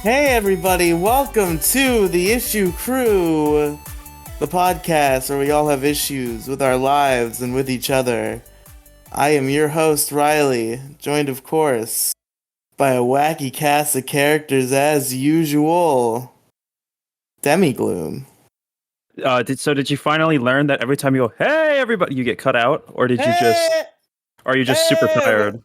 Hey everybody, welcome to the Issue Crew, the podcast where we all have issues with our lives and with each other. I am your host, Riely, joined of course by a wacky cast of characters as usual. Demigloom. Did you finally learn that every time you go, "Hey, everybody," you get cut out, or Hey! are you just super Hey! tired?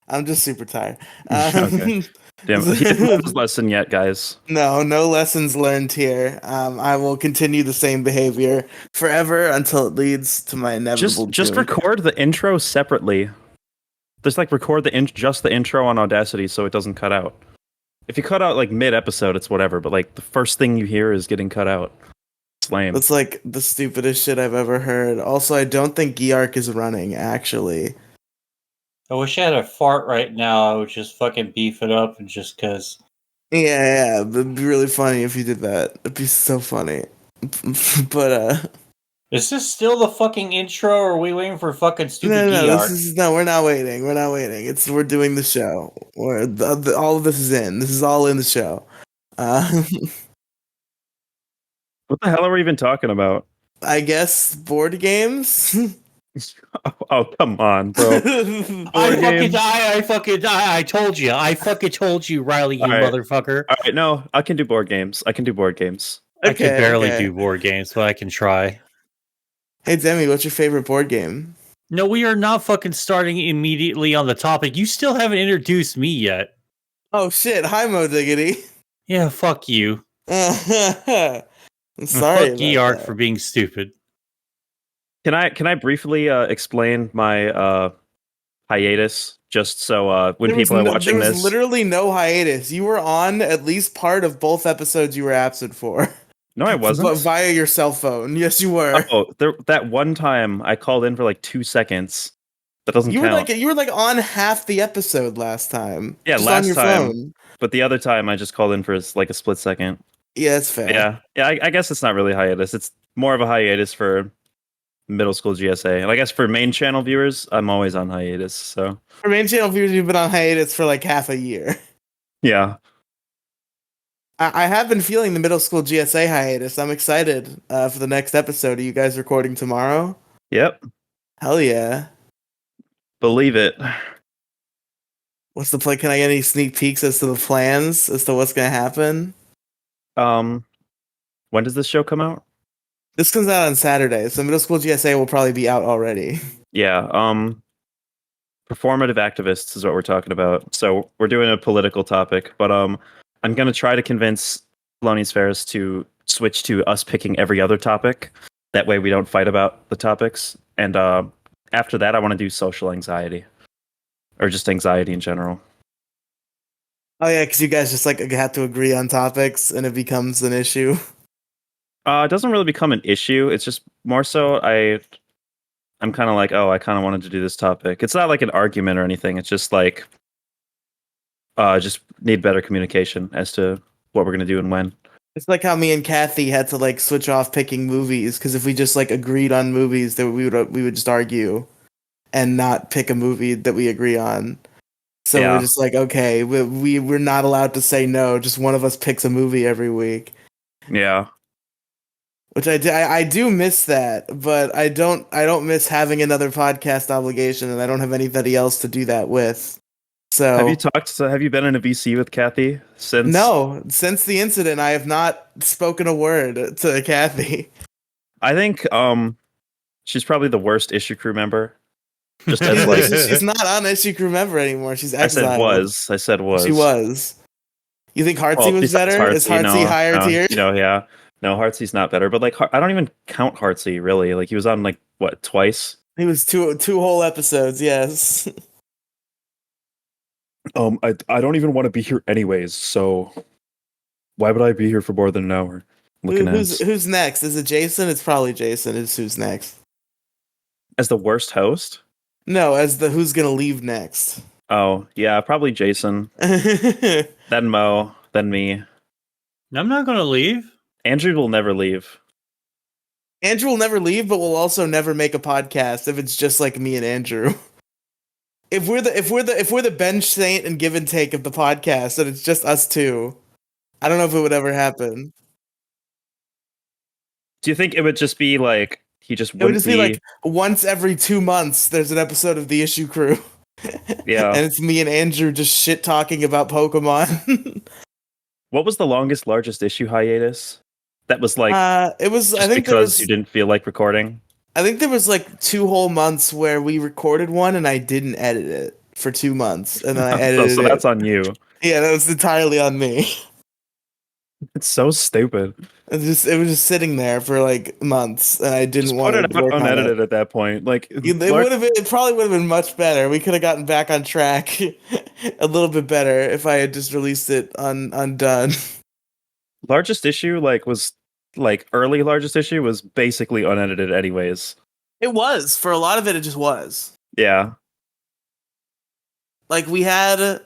I'm just super tired. Okay, damn, he didn't learn his lesson yet, guys. No lessons learned here. I will continue the same behavior forever until it leads to my inevitable Just doom. record the intro separately. Just like record just the intro on Audacity so it doesn't cut out. If you cut out like mid episode, it's whatever. But like the first thing you hear is getting cut out. It's lame. That's like the stupidest shit I've ever heard. Also, I don't think Geark is running, actually. I wish I had a fart right now. I would just fucking beef it up and just cause. Yeah, it'd be really funny if you did that. It'd be so funny. But, Is this still the fucking intro, or are we waiting for fucking stupid no, Geark? we're not waiting. We're not waiting. We're doing the show. All of this is in. This is all in the show. What the hell are we even talking about? I guess board games? Oh, come on, bro. I fucking die. I told you, Riley, you All right. motherfucker. All right, no, I can do board games. I can I can barely do board games, but I can try. Hey, Demi, what's your favorite board game? No, we are not fucking starting immediately on the topic. You still haven't introduced me yet. Oh shit! Hi, Mo Diggity. Yeah, fuck you. I'm sorry. Fuck Geark for being stupid. Can I briefly explain my hiatus just so when people are watching this? There this? was literally no hiatus. You were on at least part of both episodes you were absent for. No, I wasn't. But via your cell phone. Yes, you were. Oh, that one time I called in for like 2 seconds. That doesn't count. You were like on half the episode last time. Yeah, just last on your time. phone. But the other time I just called in for like a split second. Yeah, that's fair. Yeah. I guess it's not really hiatus. It's more of a hiatus for middle school GSA. And I guess for main channel viewers, I'm always on hiatus. So For main channel viewers, you've been on hiatus for like half a year. yeah. I have been feeling the middle school GSA hiatus. I'm excited for the next episode. Are you guys recording tomorrow? Yep. Hell yeah. Believe it. What's the play? Can I get any sneak peeks as to the plans, as to what's going to happen? When does this show come out? This comes out on Saturday, so middle school GSA will probably be out already. Yeah. Performative activists is what we're talking about. So we're doing a political topic, but I'm gonna try to convince Thelonious Ferris to switch to us picking every other topic. That way we don't fight about the topics. And after that, I want to do social anxiety, or just anxiety in general. Oh yeah, because you guys just like have to agree on topics, and it becomes an issue. It doesn't really become an issue. It's just more so I'm kind of like, oh, I kind of wanted to do this topic. It's not like an argument or anything. It's just like, just need better communication as to what we're gonna do and when. It's like how me and Kathy had to like switch off picking movies, because if we just like agreed on movies, that we would just argue and not pick a movie that we agree on. So Yeah. we're just like, okay, we're not allowed to say no. Just one of us picks a movie every week. Yeah. Which I do miss that, but I don't miss having another podcast obligation, and I don't have anybody else to do that with. So have you been in a VC with Kathy since? No, since the incident, I have not spoken a word to Kathy. I think she's probably the worst issue crew member. Just as like she's not on issue crew member anymore. She's exiled. I said was. She was. You think Heartsy was better? Is Heartsy higher tier? Yeah. No, Heartsy's not better, but like I don't even count Heartsy really. Like he was on like what, twice? He was two whole episodes, yes. I don't even want to be here anyways, so why would I be here for more than an hour? Who's next? Is it Jason? It's probably Jason is who's next. As the worst host? No, as the who's gonna leave next. Oh, yeah, probably Jason. Then Mo, then me. I'm not gonna leave. Andrew will never leave. Andrew will never leave, but will also never make a podcast if it's just like me and Andrew. If we're the bench saint and give and take of the podcast, then it's just us two. I don't know if it would ever happen. Do you think it would just be like he just It would wouldn't just be like be? once every 2 months there's an episode of the Issue Crew. Yeah. And it's me and Andrew just shit talking about Pokemon. What was the longest, largest issue hiatus? That was like It was just because you didn't feel like recording. I think there was like 2 whole months where we recorded one and I didn't edit it for 2 months and then I So edited that's it. on you. Yeah, that was entirely on me. It's so stupid. It was just sitting there for like months and I didn't Just put want it to out work on it. unedited at that point. Like It probably would have been much better. We could have gotten back on track a little bit better if I had just released it undone. largest issue was like early largest issue was basically unedited anyways. It was. For a lot of it, it just was. Yeah. Like we had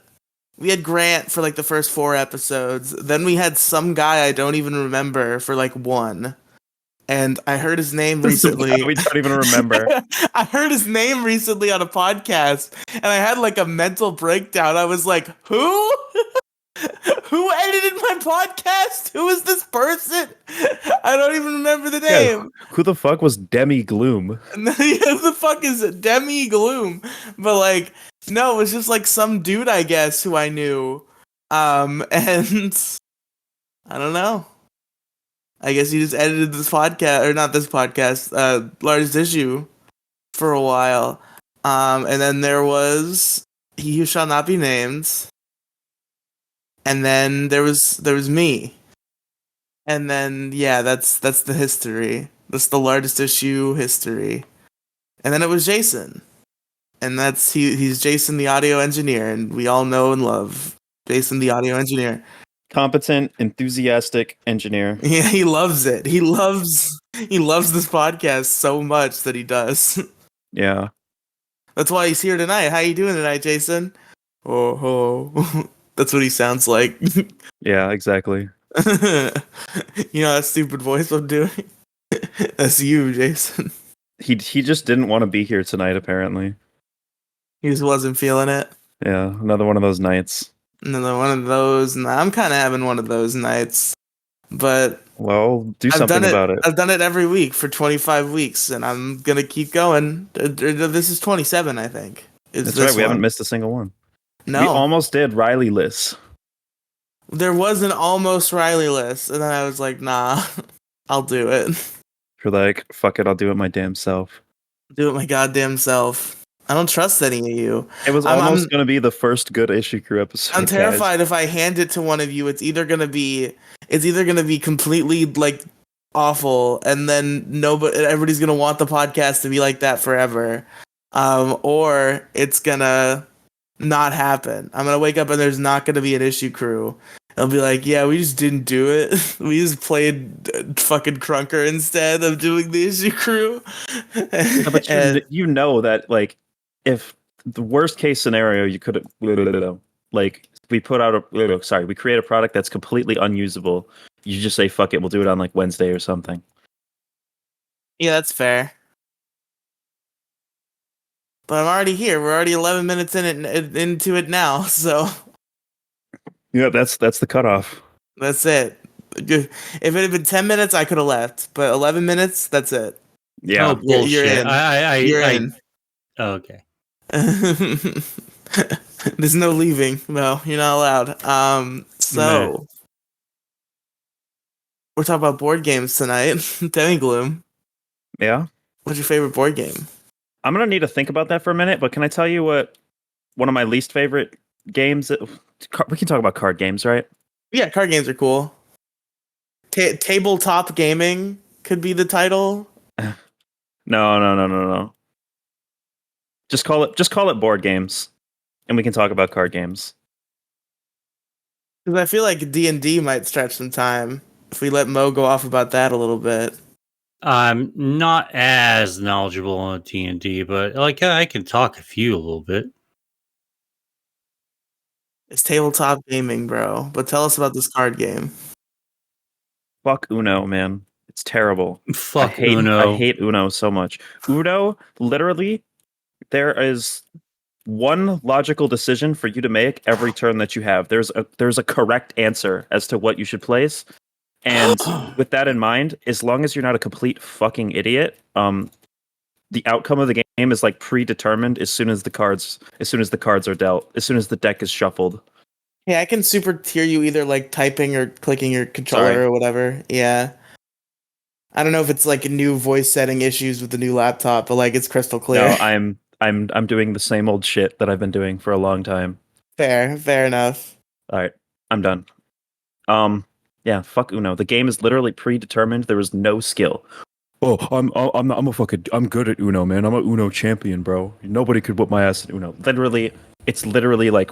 Grant for like the first 4 episodes. Then we had some guy I don't even remember for like one. And I heard his name recently. We don't even remember. I heard his name recently on a podcast and I had like a mental breakdown. I was like, "Who? Who edited my podcast? Who is this person?" I don't even remember the Yeah, name. who the fuck was Demi Gloom? Who the fuck is Demi Gloom? But like, no, it was just like some dude, I guess, who I knew. And I don't know. I guess he just edited this podcast, or not this podcast, largest issue for a while. And then there was He Who Shall Not Be Named. And then there was me. And then yeah, that's the history. That's the largest issue history. And then it was Jason. And he's Jason the audio engineer, and we all know and love Jason the audio engineer. Competent, enthusiastic engineer. Yeah, he loves it. He loves this podcast so much that he does. Yeah. That's why he's here tonight. How you doing tonight, Jason? Oh, oh. That's what he sounds like. Yeah, exactly. You know that stupid voice I'm doing? That's you, Jason. He just didn't want to be here tonight apparently. He just wasn't feeling it. Yeah, another one of those nights. Another one of those. I'm kind of having one of those nights. But Well, do something about it. I've done it every week for 25 weeks, and I'm going to keep going. This is 27, I think. That's right, we haven't missed a single one. No. We almost did Riely lists. There was an almost Riely list, and then I was like, nah, I'll do it. You're like, fuck it, I'll do it my damn self. Do it my goddamn self. I don't trust any of you. It was almost going to be the first good issue crew episode. I'm terrified if I hand it to one of you, it's either gonna be completely like awful, and then everybody's gonna want the podcast to be like that forever, or it's gonna not happen. I'm gonna wake up and there's not gonna be an issue crew. It'll be like, yeah, we just didn't do it. We just played fucking Crunker instead of doing the issue crew. No, but you know that, like, if the worst case scenario, you could like we create a product that's completely unusable. You just say fuck it, we'll do it on like Wednesday or something. Yeah, that's fair. But I'm already here. We're already 11 minutes into it now, so yeah, that's the cutoff. That's it. If it had been 10 minutes, I could have left, but 11 minutes, that's it. Yeah, oh, bullshit. You're in. You're in. Oh, okay. There's no leaving. No, you're not allowed. So we're talking about board games tonight. Demigloom. Yeah. What's your favorite board game? I'm gonna need to think about that for a minute, but can I tell you what one of my least favorite games? We can talk about card games, right? Yeah, card games are cool. Tabletop gaming could be the title. No. Just call it board games, and we can talk about card games. Because I feel like D&D might stretch some time if we let Mo go off about that a little bit. I'm not as knowledgeable on D&D, but like I can talk a little bit. It's tabletop gaming, bro. But tell us about this card game. Fuck Uno, man. It's terrible. Fuck Uno. I hate Uno so much. Uno, literally, there is one logical decision for you to make every turn that you have. There's a correct answer as to what you should place. And with that in mind, as long as you're not a complete fucking idiot, the outcome of the game is like predetermined as soon as the cards are dealt, as soon as the deck is shuffled. Yeah, I can super tier you either like typing or clicking your controller Sorry. or whatever. Yeah. I don't know if it's like new voice setting issues with the new laptop, but like it's crystal clear. No, I'm doing the same old shit that I've been doing for a long time. Fair enough. All right, I'm done. Yeah, fuck Uno. The game is literally predetermined. There is no skill. Oh, I'm good at Uno, man. I'm a Uno champion, bro. Nobody could whip my ass at Uno. It's literally like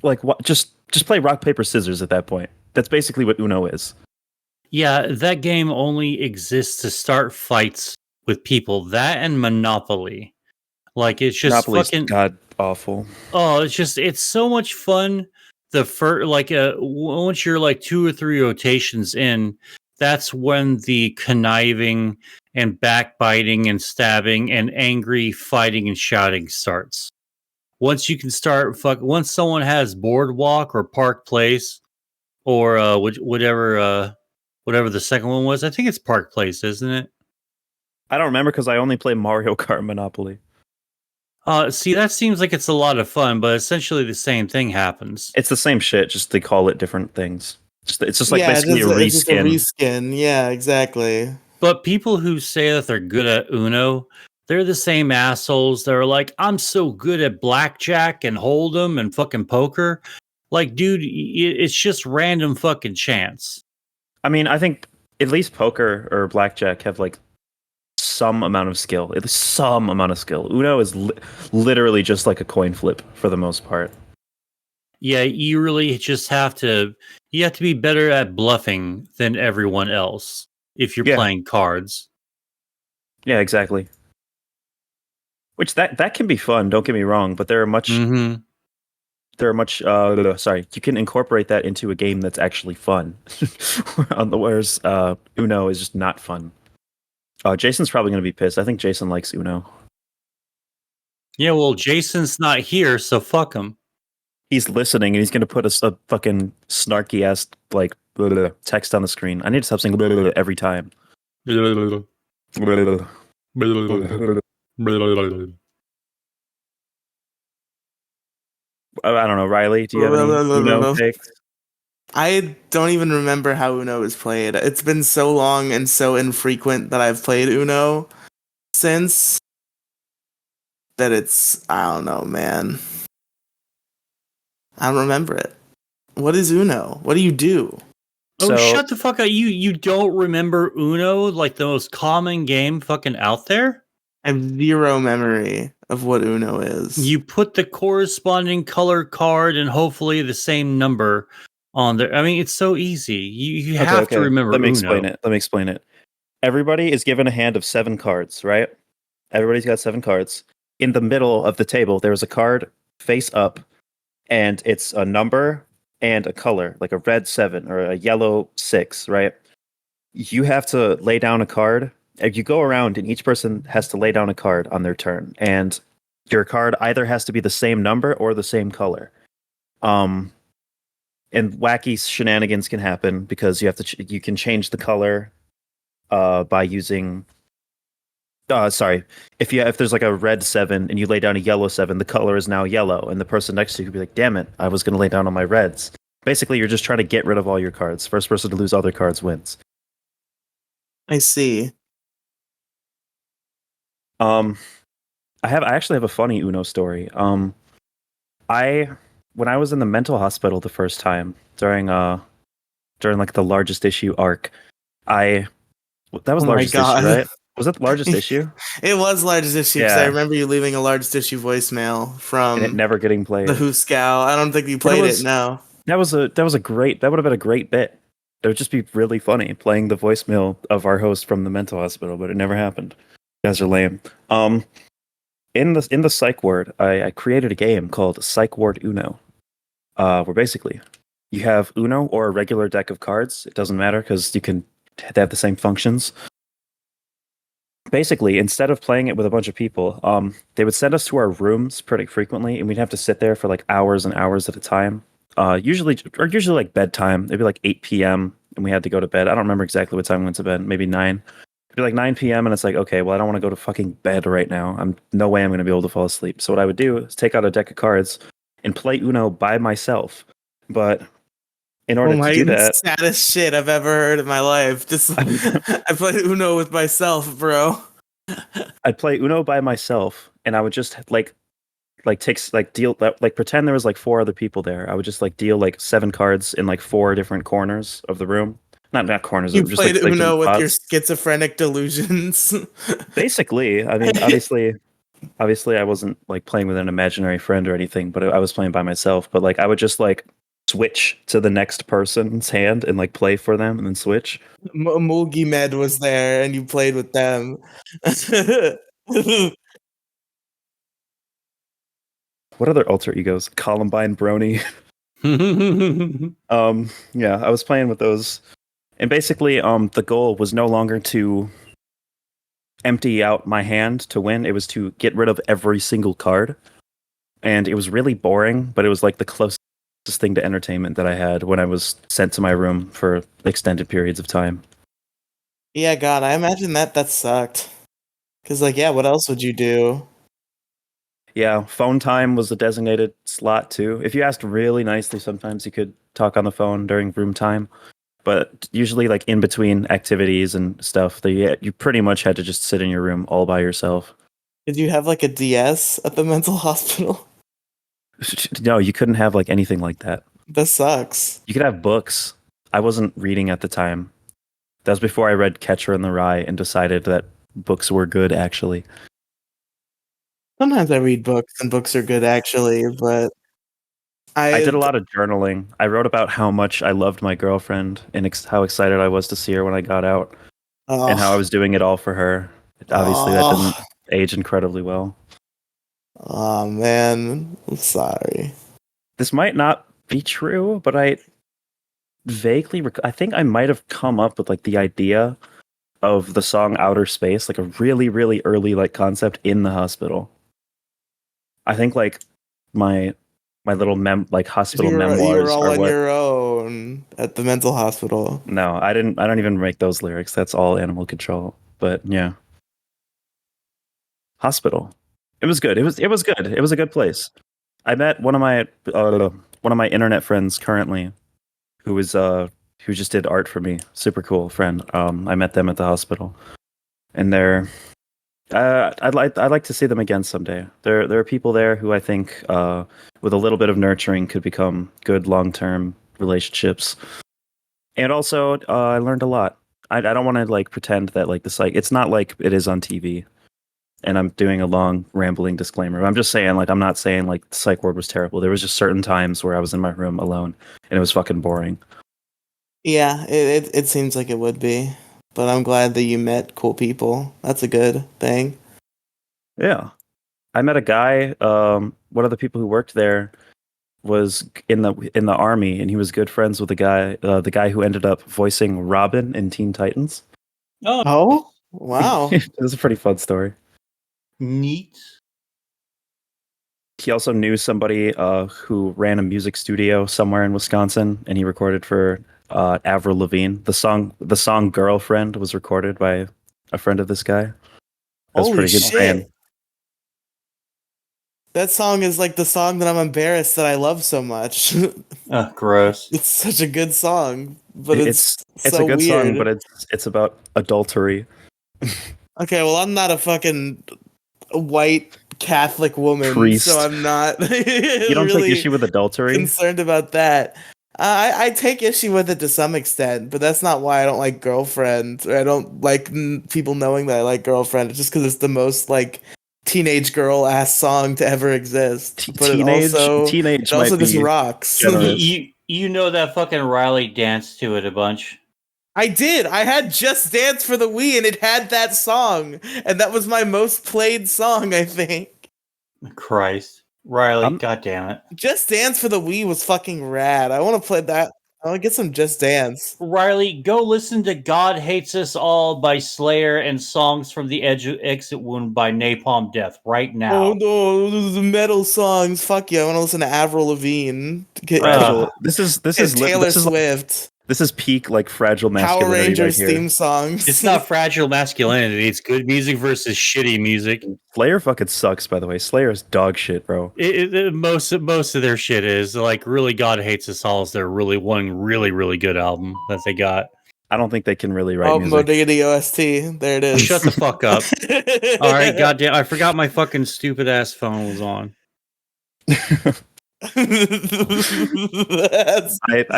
what? Just play rock paper scissors at that point. That's basically what Uno is. Yeah, that game only exists to start fights with people. That and Monopoly. Like it's just Monopoly's fucking god awful. oh, it's so much fun. The first once you're like 2 or 3 rotations in, that's when the conniving and backbiting and stabbing and angry fighting and shouting starts. Once you can start once someone has Boardwalk or Park Place or whatever the second one was. I think it's Park Place, isn't it? I don't remember because I only play Mario Kart Monopoly. See, that seems like it's a lot of fun, but essentially the same thing happens. It's the same shit, just they call it different things. It's just like Yeah, basically it's just a reskin. reskin. Yeah, exactly. But people who say that they're good at Uno, they're the same assholes that are like, I'm so good at blackjack and hold'em and fucking poker. Like, dude, it's just random fucking chance. I mean, I think at least poker or blackjack have like some amount of skill. It's some amount of skill. Uno is literally just like a coin flip for the most part. Yeah, you really just have to be better at bluffing than everyone else if you're playing cards. Yeah, exactly. Which that can be fun, don't get me wrong, but there are much sorry, you can incorporate that into a game that's actually fun. Whereas Uno is just not fun. Jason's probably going to be pissed. I think Jason likes Uno. Yeah, well, Jason's not here, so fuck him. He's listening and he's going to put a fucking snarky ass like text on the screen. I need to stop saying every time. I don't know, Riely, do you have any Uno takes? I don't even remember how Uno is played. It's been so long and so infrequent that I've played Uno since that I don't know, man. I don't remember it. What is Uno? What do you do? Oh, shut the fuck up. You don't remember Uno, like the most common game fucking out there? I have zero memory of what Uno is. You put the corresponding color card and hopefully the same number on there. I mean, it's so easy. You have to remember Let me Uno. explain it. Everybody is given a hand of 7 cards, right? Everybody's got 7 cards. In the middle of the table, there's a card face up, and it's a number and a color, like a red 7 or a yellow 6, right? You have to lay down a card. If you go around and each person has to lay down a card on their turn, and your card either has to be the same number or the same color. And wacky shenanigans can happen because you have to you can change the color by using if there's like a red 7 and you lay down a yellow 7, the color is now yellow, and the person next to you could be like, damn it, I was going to lay down on my reds. Basically, you're just trying to get rid of all your cards. First person to lose all their cards wins. I see. I actually have a funny Uno story. When I was in the mental hospital the first time during like the largest issue arc, that was largest issue, right? Was that the largest issue? It was largest issue because I remember you leaving a largest issue voicemail from and it never getting played. The Hooskow. I don't think you played it. No. That would have been a great bit. It would just be really funny playing the voicemail of our host from the mental hospital, but it never happened. You guys are lame. In the psych ward, I created a game called Psych Ward Uno, where basically you have Uno or a regular deck of cards. It doesn't matter because they have the same functions. basically, instead of playing it with a bunch of people, they would send us to our rooms pretty frequently, and we'd have to sit there for like hours and hours at a time. Usually like bedtime. It'd be like 8 p.m. and we had to go to bed. I don't remember exactly what time we went to bed. Maybe 9. It'd be like 9 p.m. and it's like, okay, well, I don't want to go to fucking bed right now. No way I'm going to be able to fall asleep. So what I would do is take out a deck of cards and play Uno by myself. But in order to do that, saddest shit I've ever heard in my life. Just I played Uno with myself, bro. I'd play Uno by myself, and I would just pretend there was like 4 other people there. I would just like deal like 7 cards in like 4 different corners of the room. Not corners. You just played like Uno with your spots. schizophrenic delusions. Basically, I mean, obviously, I wasn't like playing with an imaginary friend or anything, but I was playing by myself. But like, I would just like switch to the next person's hand and like play for them, and then switch. Mulgi Med was there, and you played with them. What other alter egos? Columbine Brony. Yeah, I was playing with those, and basically, the goal was no longer to empty out my hand to win. It was to get rid of every single card, and it was really boring. But it was like the closest thing to entertainment that I had when I was sent to my room for extended periods of time. Yeah, God, I imagine that sucked. Cause like, yeah, what else would you do? Yeah, phone time was a designated slot too. If you asked really nicely, sometimes you could talk on the phone during room time. But usually, like in between activities and stuff, you pretty much had to just sit in your room all by yourself. Did you have like a DS at the mental hospital? No, you couldn't have like anything like that. That sucks. You could have books. I wasn't reading at the time. That was before I read Catcher in the Rye and decided that books were good, actually. Sometimes I read books, and books are good actually, but I did a lot of journaling. I wrote about how much I loved my girlfriend and how excited I was to see her when I got out, and how I was doing it all for her. Obviously, that didn't age incredibly well. Oh man, I'm sorry. This might not be true, but I vaguely I think I might have come up with like the idea of the song Outer Space, like a really, really early like concept in the hospital. I think like my little hospital memoirs You were all are on what. your own at the mental hospital. No, I didn't. I don't even make those lyrics. That's all Animal Control. But yeah, hospital. It was good. It was good. It was a good place. I met one of my internet friends currently, who just did art for me. Super cool friend. I met them at the hospital, and they're. I'd like to see them again someday. There are people there who I think, with a little bit of nurturing, could become good long-term relationships. And also, I learned a lot. I don't want to like pretend that like the psych. It's not like it is on TV. And I'm doing a long rambling disclaimer. I'm just saying, like, I'm not saying like the psych ward was terrible. There was just certain times where I was in my room alone, and it was fucking boring. Yeah, it seems like it would be, but I'm glad that you met cool people. That's a good thing. Yeah, I met a guy. One of the people who worked there was in the army, and he was good friends with the guy who ended up voicing Robin in Teen Titans. Oh, wow. It was a pretty fun story. Neat. He also knew somebody who ran a music studio somewhere in Wisconsin, and he recorded for Avril Lavigne. The song "Girlfriend" was recorded by a friend of this guy. That's Holy pretty good. shit. That song is like the song that I'm embarrassed that I love so much. Gross. It's such a good song, but it's a so good weird. song, but it's about adultery. Okay, well, I'm not a fucking white Catholic woman, Priest. so I'm not You don't really take issue with adultery? concerned about that. I take issue with it to some extent, but that's not why I don't like Girlfriend, or I don't like people knowing that I like Girlfriend. It's just because it's the most like teenage girl ass song to ever exist. But Teenage it also just rocks. generous. You know that fucking Riely danced to it a bunch. I did. I had Just Dance for the Wii, and it had that song, and that was my most played song, I think. Christ, Riely, God damn it! Just Dance for the Wii was fucking rad. I want to play that. I'll get some Just Dance. Riley, go listen to God Hates Us All by Slayer and Songs from the Exit Wound by Napalm Death right now. Oh no, those are metal songs. Fuck yeah, I want to listen to Avril Lavigne. Fragile. This is Taylor this is Swift. this is peak like fragile Power masculinity Rangers right here. theme songs. It's not fragile masculinity. It's good music versus shitty music. Slayer fucking sucks, by the way. Slayer is dog shit, bro. Most of their shit is like really. God Hates Us All is their really good album that they got. I don't think they can really write Oh, music. Modiggity OST. There it is. Shut the fuck up. All right, goddamn! I forgot my fucking stupid ass phone was on. I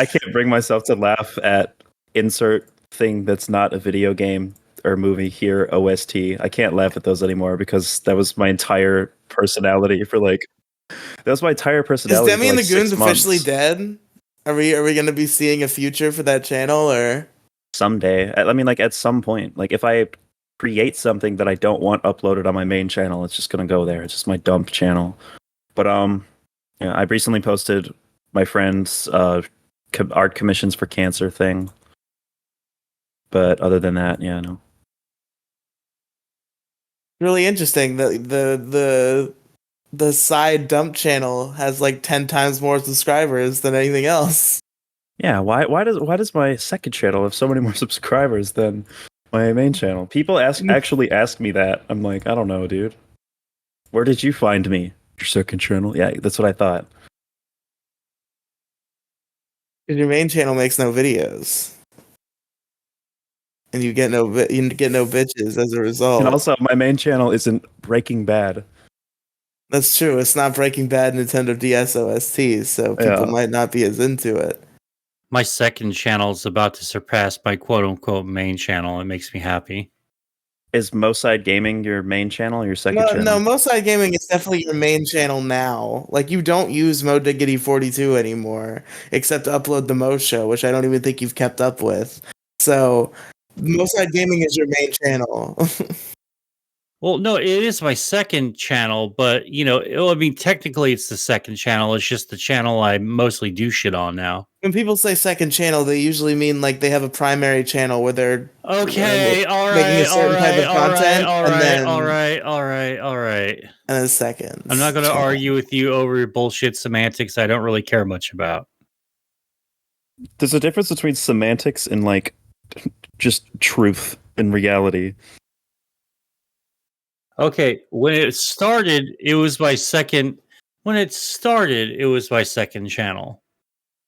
can't bring myself to laugh at insert thing that's not a video game or movie here, OST. I can't laugh at those anymore because that was my entire personality for like that was my entire Is personality. Demi for and like the Goons 6 officially months. dead? Are we gonna be seeing a future for that channel or Someday? I mean, like at some point, like if I create something that I don't want uploaded on my main channel, it's just gonna go there. It's just my dump channel. But yeah, I recently posted my friend's art commissions for cancer thing. But other than that, yeah, no. really interesting? The side dump channel has like 10 times more subscribers than anything else. Yeah, why does my second channel have so many more subscribers than my main channel? People actually ask me that. I'm like, I don't know, dude. Where did you find me? Your second channel? Yeah, that's what I thought. And your main channel makes no videos. And you get no bitches as a result. And also, my main channel isn't Breaking Bad. That's true. It's not Breaking Bad Nintendo DS OSTs, so people Yeah. might not be as into it. My second channel is about to surpass my quote unquote main channel. It makes me happy. Is Moside Gaming your main channel or your second No, channel? no, Moside Gaming is definitely your main channel now. Like, you don't use MoDiggity42 anymore, except to upload the Mo Show, which I don't even think you've kept up with. So, Moside Gaming is your main channel. Well, no, it is my second channel, but I mean, technically, it's the second channel. It's just the channel I mostly do shit on now. When people say second channel, they usually mean like they have a primary channel where they're Okay, all making right, a certain type of content, and then all right. and then seconds. I'm not going to channel. argue with you over bullshit semantics I don't really care much about. There's a difference between semantics and like just truth and reality. Okay, when it started, it was my second. When it started, it was my second channel.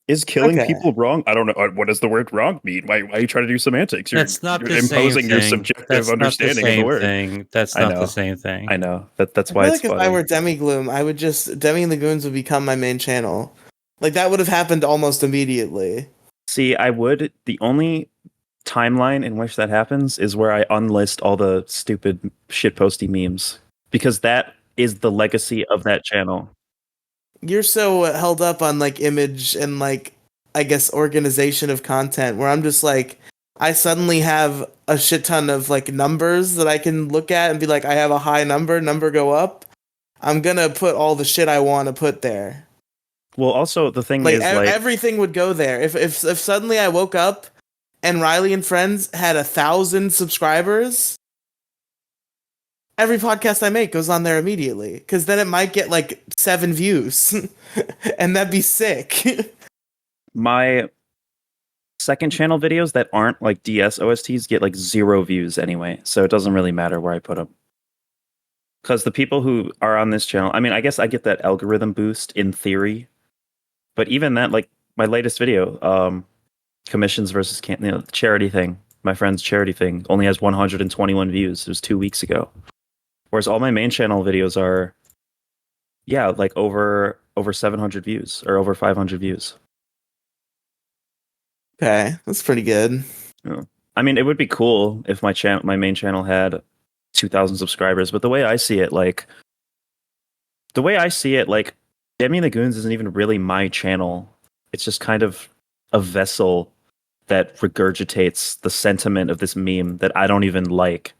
Is killing Okay. people wrong? I don't know. What does the word wrong mean? Why are you trying to do semantics? That's not you're the same imposing thing. your subjective That's understanding not the of same the word. thing. That's I not know. the same thing. I know. That's I why feel it's like if funny. I were Demi Gloom, I would just Demi and the Goons would become my main channel. Like that would have happened almost immediately. See, I would. The only timeline in which that happens is where I unlist all the stupid shitposty memes because that is the legacy of that channel. You're so held up on like image and like I guess organization of content where I'm just like I suddenly have a shit ton of like numbers that I can look at and be like I have a high number go up. I'm gonna put all the shit I want to put there. Well, also the thing Like is, like, everything would go there. If suddenly I woke up and Riely and Friends had 1,000 subscribers, every podcast I make goes on there immediately because then it might get like 7 views, and that'd be sick. my second channel videos that aren't like DS OSTs get like 0 views anyway, so it doesn't really matter where I put them. Because the people who are on this channel, I mean, I guess I get that algorithm boost in theory, but even that, like my latest video, commissions versus the charity thing, my friend's charity thing, only has 121 views. It was 2 weeks ago. Whereas all my main channel videos are, yeah, like over 700 views or over 500 views. Okay, that's pretty good. Yeah. I mean, it would be cool if my main channel had 2,000 subscribers, but the way I see it, like Demi and the Goons isn't even really my channel. It's just kind of a vessel that regurgitates the sentiment of this meme that I don't even like.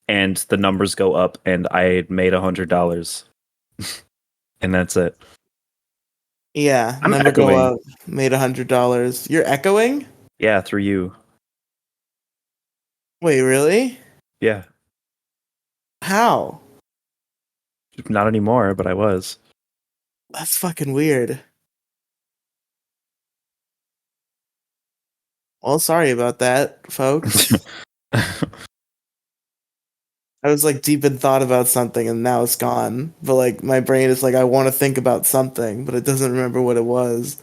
And the numbers go up, and I made $100, and that's it. Yeah, I'm number go echoing. up, made $100. You're echoing? Yeah, through you. Wait, really? Yeah, How? not anymore, but I was. That's fucking weird. Well, sorry about that, folks. I was like deep in thought about something and now it's gone. But like my brain is like I want to think about something, but it doesn't remember what it was.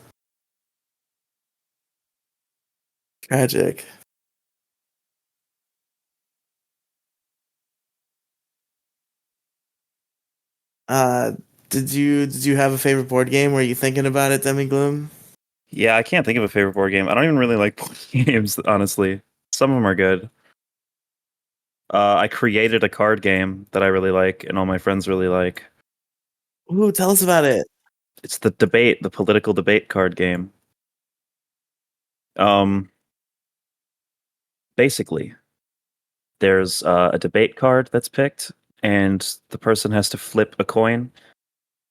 Tragic. Uh did you have a favorite board game? Were you thinking about it, Demi Gloom? Yeah, I can't think of a favorite board game. I don't even really like board games, honestly. Some of them are good. I created a card game that I really like, and all my friends really like. Ooh, tell us about it. It's the political debate card game. Um, Basically, there's a debate card that's picked, and the person has to flip a coin,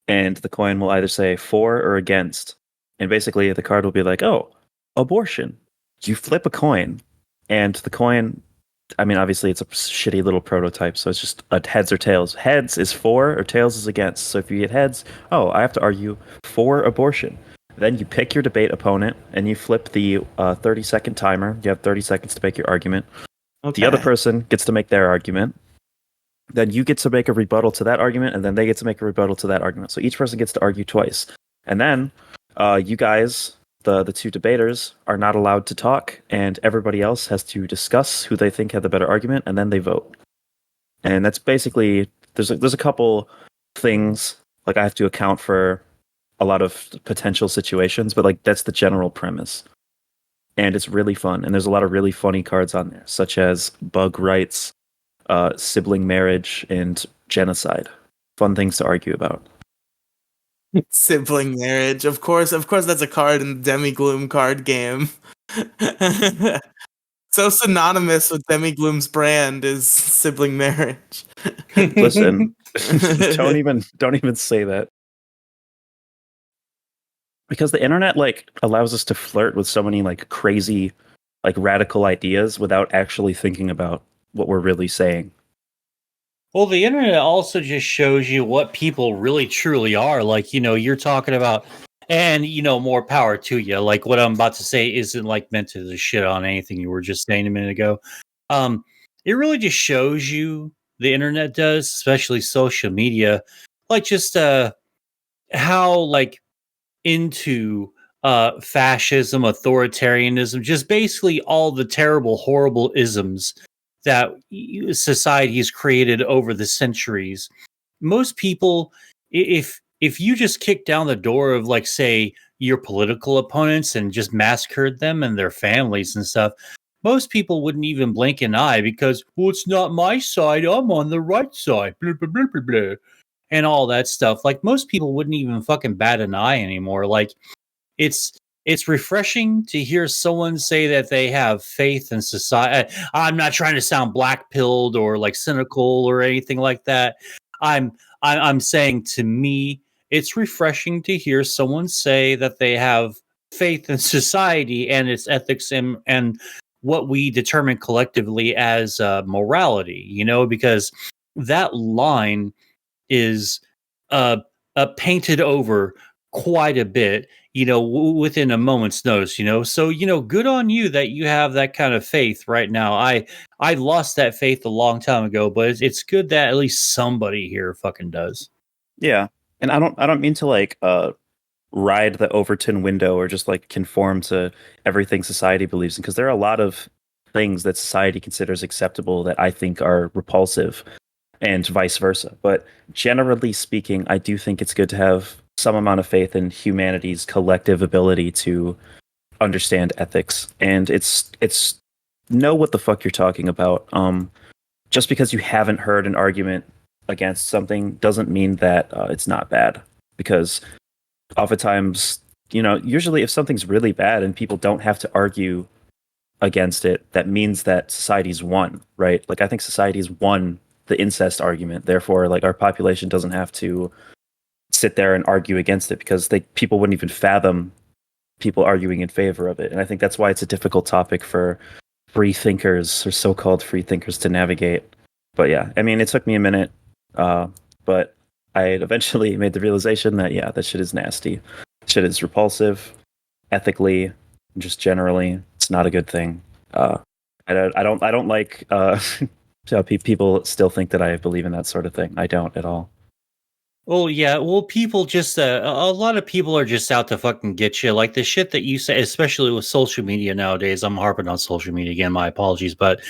and the coin will either say for or against. And basically, the card will be like, "Oh, abortion." You flip a coin, and the coin. I mean, obviously, it's a shitty little prototype, so it's just a heads or tails. Heads is for, or tails is against. So if you get heads, oh, I have to argue for abortion. Then you pick your debate opponent, and you flip the 30-second timer. You have 30 seconds to make your argument. The other Okay. person gets to make their argument. Then you get to make a rebuttal to that argument, and then they get to make a rebuttal to that argument. So each person gets to argue twice. And then you guys, the two debaters, are not allowed to talk, and everybody else has to discuss who they think had the better argument, and then they vote. And that's basically there's a couple things like I have to account for a lot of potential situations, but like that's the general premise. And it's really fun, and there's a lot of really funny cards on there, such as bug rights, sibling marriage, and genocide. Fun things to argue about. Sibling marriage. Of course that's a card in the Demi Gloom card game. So synonymous with Demi Gloom's brand is sibling marriage. Listen, don't even say that because the internet like allows us to flirt with so many like crazy, like radical ideas without actually thinking about what we're really saying. Well, the internet also just shows you what people really truly are. Like, you're talking about, and, more power to you. Like, what I'm about to say isn't like meant to just shit on anything you were just saying a minute ago. Um, it really just shows you the internet does, especially social media, like just how like into fascism, authoritarianism, just basically all the terrible, horrible isms that society has created over the centuries. Most people, if you just kick down the door of like say your political opponents and just massacred them and their families and stuff, most people wouldn't even blink an eye because, well, it's not my side, I'm on the right side, blah blah blah blah blah, and all that stuff. Like most people wouldn't even fucking bat an eye anymore. Like it's it's refreshing to hear someone say that they have faith in society. I'm not trying to sound black pilled or like cynical or anything like that. I'm saying to me, it's refreshing to hear someone say that they have faith in society and its ethics and what we determine collectively as morality. Because that line is uh, painted over quite a bit, within a moment's notice, So, good on you that you have that kind of faith right now. I lost that faith a long time ago, but it's good that at least somebody here fucking does. Yeah, and I don't mean to like ride the Overton window or just like conform to everything society believes in because there are a lot of things that society considers acceptable that I think are repulsive and vice versa. But generally speaking, I do think it's good to have some amount of faith in humanity's collective ability to understand ethics. And it's know what the fuck you're talking about. Just because you haven't heard an argument against something doesn't mean that it's not bad. Because oftentimes, usually if something's really bad and people don't have to argue against it, that means that society's won, right? Like I think society's won the incest argument. Therefore, like our population doesn't have to sit there and argue against it because people wouldn't even fathom people arguing in favor of it. And I think that's why it's a difficult topic for free thinkers or so-called free thinkers to navigate. But yeah, I mean, it took me a minute, but I eventually made the realization that yeah, that shit is nasty. Shit is repulsive, ethically, just generally, it's not a good thing. I don't like people still think that I believe in that sort of thing. I don't at all. Well, yeah. Well, people just a lot of people are just out to fucking get you. Like the shit that you say, especially with social media nowadays. I'm harping on social media again. My apologies, but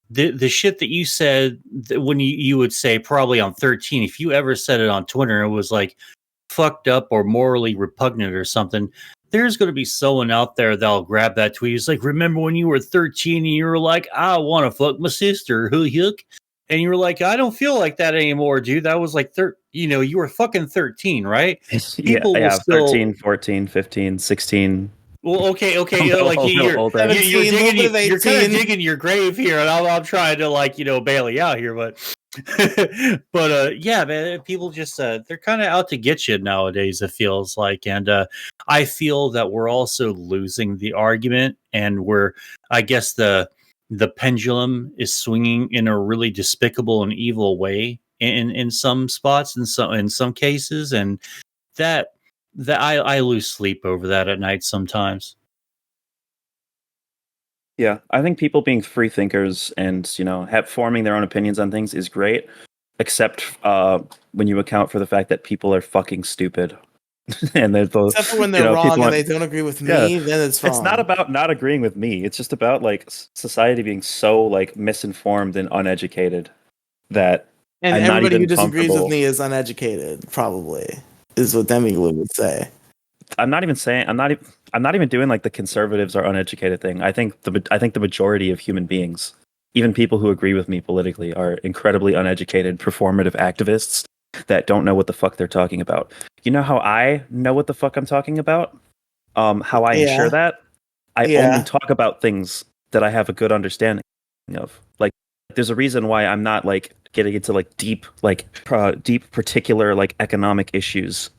the shit that you said when you would say probably on 13, if you ever said it on Twitter, it was like fucked up or morally repugnant or something. There's going to be someone out there that'll grab that tweet. It's like, remember when you were 13 and you were like, I want to fuck my sister, hook. And you were like, I don't feel like that anymore, dude. That was like, you were fucking 13 , right? Yeah, People I will have still. 13, 14, 15, 16. Well, okay, I'm a like little older. you're 17, a little bit of digging, you're kind of 18. digging your grave here, and I'm trying to bail you out here, but but yeah, man, people just they're kind of out to get you nowadays. It feels like, and I feel that we're also losing the argument, and I guess the pendulum is swinging in a really despicable and evil way in some spots, in some cases, and that I lose sleep over that at night sometimes. Yeah, I think people being free thinkers and forming their own opinions on things is great, except when you account for the fact that people are fucking stupid, and they're both, Except for when they're wrong people and they don't agree with me, then it's wrong. It's not about not agreeing with me. It's just about like society being so like misinformed and uneducated that And I'm not everybody even who disagrees with comfortable. me is uneducated, probably, is what Demiglue would say. I'm not even saying I'm not even doing like the conservatives are uneducated thing. I think the majority of human beings, even people who agree with me politically, are incredibly uneducated, performative activists that don't know what the fuck they're talking about. You know how I know what the fuck I'm talking about? How I ensure Yeah. that? I only Yeah. talk about things that I have a good understanding of. Like, there's a reason why I'm not like getting into like deep particular like economic issues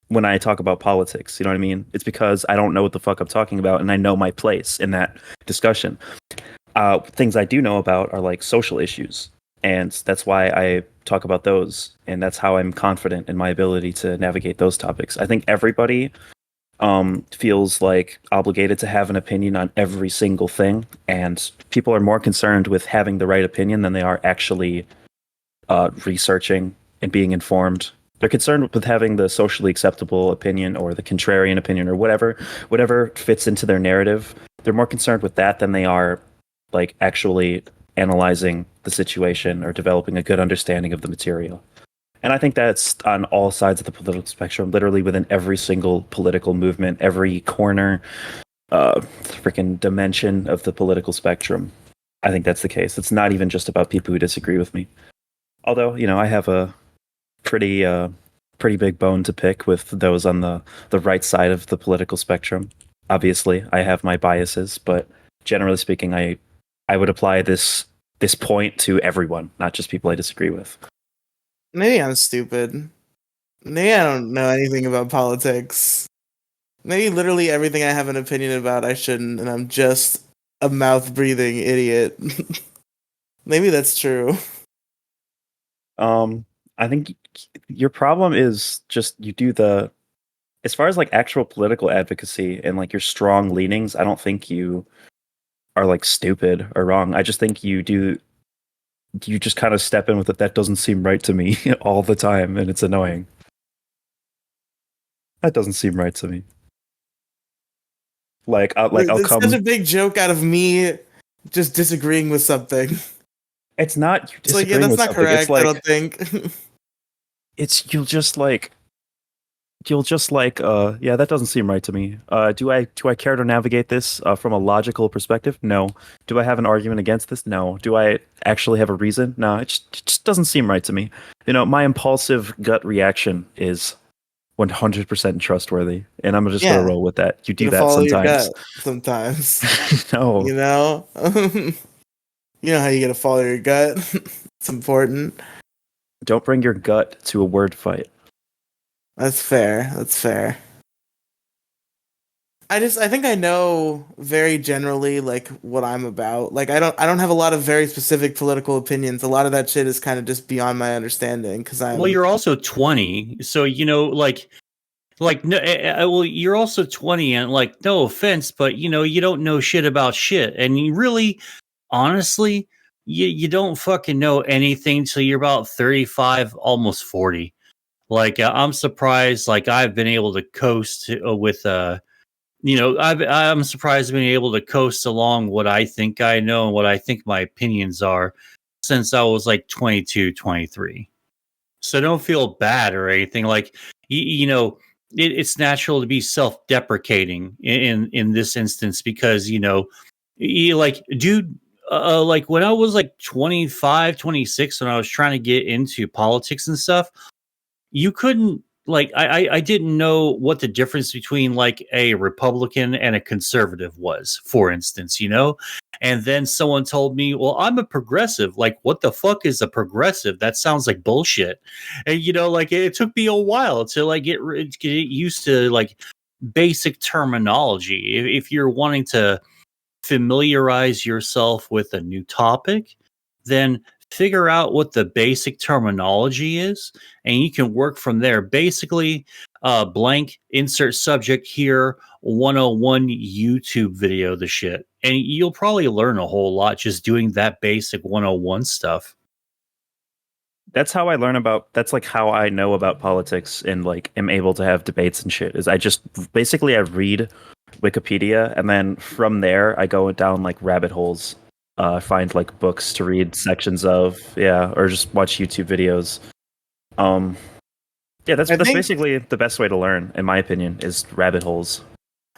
when I talk about politics. You know what I mean? It's because I don't know what the fuck I'm talking about, and I know my place in that discussion. Things I do know about are like social issues, and that's why I talk about those, and that's how I'm confident in my ability to navigate those topics. I think everybody feels like obligated to have an opinion on every single thing, and people are more concerned with having the right opinion than they are actually researching and being informed. They're concerned with having the socially acceptable opinion or the contrarian opinion or whatever fits into their narrative. They're more concerned with that than they are like actually analyzing the situation or developing a good understanding of the material. And I think that's on all sides of the political spectrum, literally within every single political movement, every corner, freaking dimension of the political spectrum. I think that's the case. It's not even just about people who disagree with me. Although, I have a pretty pretty big bone to pick with those on the right side of the political spectrum. Obviously, I have my biases, but generally speaking, I would apply this point to everyone, not just people I disagree with. Maybe I'm stupid. Maybe I don't know anything about politics. Maybe literally everything I have an opinion about I shouldn't, and I'm just a mouth-breathing idiot. Maybe that's true. I think your problem is just you do as far as like actual political advocacy and like your strong leanings, I don't think you are like stupid or wrong. I just think you just kind of step in with it. That doesn't seem right to me all the time, and it's annoying. That doesn't seem right to me. I'll It's come. such a big joke out of me just disagreeing with something. It's not you It's like, yeah, disagreeing that's with not something. It's correct, I like don't think. it's you'll just like yeah, that doesn't seem right to me. Do I care to navigate this from a logical perspective? No. Do I have an argument against this? No. Do I actually have a reason? No. It just doesn't seem right to me. My impulsive gut reaction is 100% trustworthy, and I'm just gonna Yeah, roll with that. You you do gotta that follow your sometimes. gut sometimes. No, You know? You know how you gotta follow your gut? It's important. don't bring your gut to a word fight. That's fair. That's fair. I think I know very generally like what I'm about. Like I don't have a lot of very specific political opinions. A lot of that shit is kind of just beyond my understanding because Well, I'm you're also 20, so no, well, you're also 20, and like, no offense, but you don't know shit about shit, and you really, honestly, you don't fucking know anything till you're about 35, almost 40. Like, I'm surprised. Like, I've been able to coast with I'm surprised I've been able to coast along what I think I know and what I think my opinions are since I was like 22, 23. So don't feel bad or anything. Like, it's natural to be self-deprecating in this instance because, like, dude, like when I was like 25, 26, when I was trying to get into politics and stuff, you couldn't like I didn't know what the difference between like a Republican and a conservative was, for instance, and then someone told me, well, I'm a progressive. Like, what the fuck is a progressive? That sounds like bullshit. And like it took me a while to like get used to like basic terminology. If you're wanting to familiarize yourself with a new topic, then figure out what the basic terminology is, and you can work from there. Basically, blank insert subject here, 101 YouTube video, the shit. And you'll probably learn a whole lot just doing that basic 101 stuff. That's like how I know about politics and like am able to have debates and shit. Is I read Wikipedia, and then from there I go down like rabbit holes, find like books to read sections of, yeah, or just watch YouTube videos. Um, yeah, I that's think basically the best way to learn, in my opinion, is rabbit holes.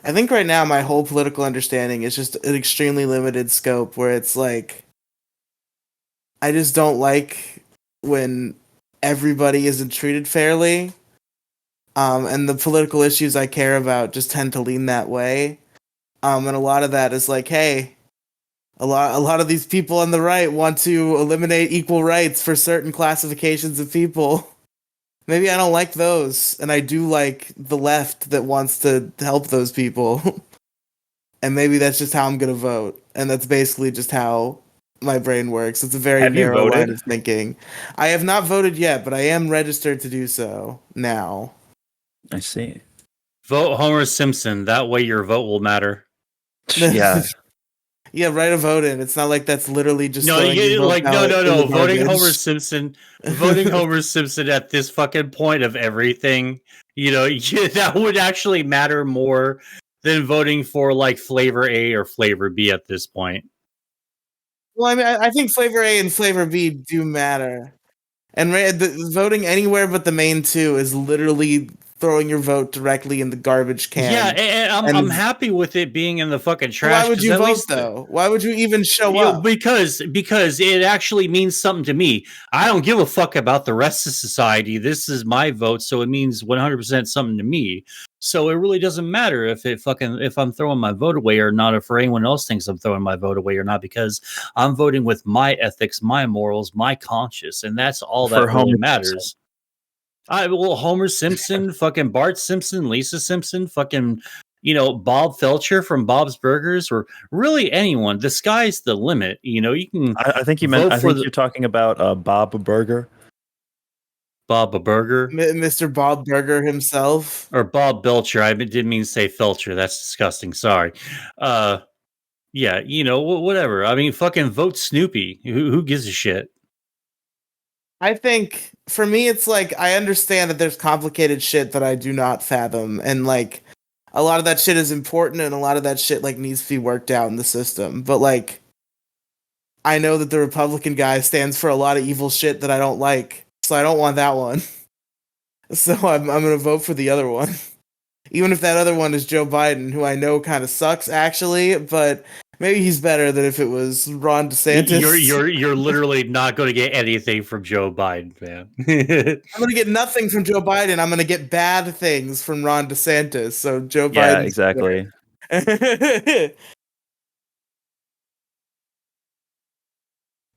I think right now my whole political understanding is just an extremely limited scope where it's like I just don't like when everybody isn't treated fairly. And the political issues I care about just tend to lean that way. And a lot of that is like, hey, a lot of these people on the right want to eliminate equal rights for certain classifications of people. Maybe I don't like those, and I do like the left that wants to help those people. And maybe that's just how I'm gonna vote. And that's basically just how my brain works. It's a very Have you narrow line voted? of thinking. I have not voted yet, but I am registered to do so now. I see. Vote Homer Simpson. That way your vote will matter. Yeah, Yeah, write a vote in. It's not like that's literally just No, throwing your you vote like no, ballot no, in the no. Voting Homer garbage. Simpson, voting Homer Simpson at this fucking point of everything, that would actually matter more than voting for like flavor A or flavor B at this point. Well, I mean, I think flavor A and flavor B do matter. And voting anywhere but the main two is literally throwing your vote directly in the garbage Yeah, can. and I'm And happy with it being in the fucking why trash would because you at vote least though? Why would you even show up? because it actually means something to me. I don't give a fuck about the rest of society. This is my vote, so it means 100% something to me. So it really doesn't matter if I'm throwing my vote away or not, or for anyone else thinks I'm throwing my vote away or not, because I'm voting with my ethics, my morals, my conscience, and that's all for that really Homer Simpson. matters. Homer Simpson, fucking Bart Simpson, Lisa Simpson, fucking Bob Felcher from Bob's Burgers, or really anyone. The sky's the limit. You can I think you meant. vote I for think the you're talking about Bob Burger. Bob a Burger Mr. Bob Burger himself. or Bob Belcher. I didn't mean to say Felcher. That's disgusting. Sorry. Uh, yeah, whatever. I mean, fucking vote Snoopy. Who gives a shit? I think for me, it's like I understand that there's complicated shit that I do not fathom, and like a lot of that shit is important, and a lot of that shit like needs to be worked out in the system. But like, I know that the Republican guy stands for a lot of evil shit that I don't like, so I don't want that one. So I'm gonna vote for the other one, even if that other one is Joe Biden, who I know kind of sucks actually, but maybe he's better than if it was Ron You're DeSantis. you're you're literally not going to get anything from Joe Biden, man. I'm gonna get nothing from Joe Biden. I'm gonna get bad things from Ron DeSantis. So Joe Yeah, Biden's exactly. better.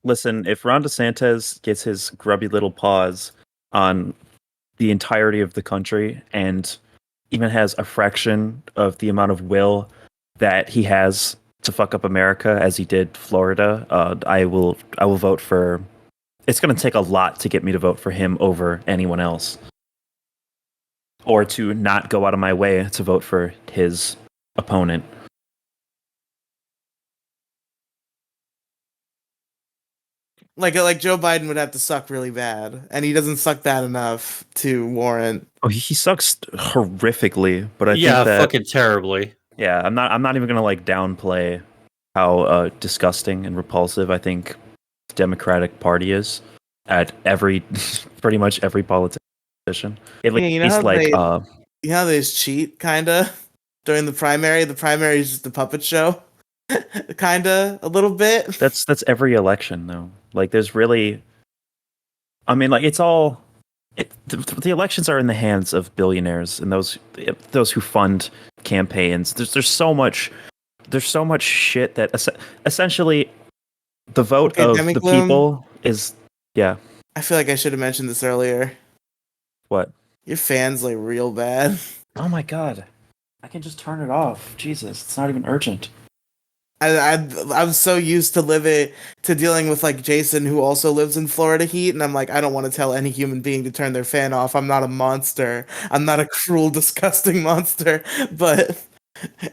Listen, if Ron DeSantis gets his grubby little paws on the entirety of the country and even has a fraction of the amount of will that he has to fuck up America as he did Florida, I will vote for. It's going to take a lot to get me to vote for him over anyone else, or to not go out of my way to vote for his opponent. Like Joe Biden would have to suck really bad, and he doesn't suck bad enough to warrant. Oh, he sucks horrifically, but I Yeah, think that fucking terribly. yeah, I'm not even gonna like downplay how disgusting and repulsive I think the Democratic Party is at every pretty much every politician. At Yeah, least like you know how they just cheat kinda during the primary. The primary is just a puppet show, kinda a little bit. that's every election though. Like there's really, I mean, like it's all the elections are in the hands of billionaires and those who fund campaigns. There's so much shit that essentially the vote Okay, of the Demigloom, people is yeah. I feel like I should have mentioned this earlier. What? Your fans like real bad. Oh my god. I can just turn it off. Jesus, it's not even urgent. I'm so used to dealing with like Jason, who also lives in Florida heat, and I'm like, I don't want to tell any human being to turn their fan off. I'm not a monster. I'm not a cruel, disgusting monster. But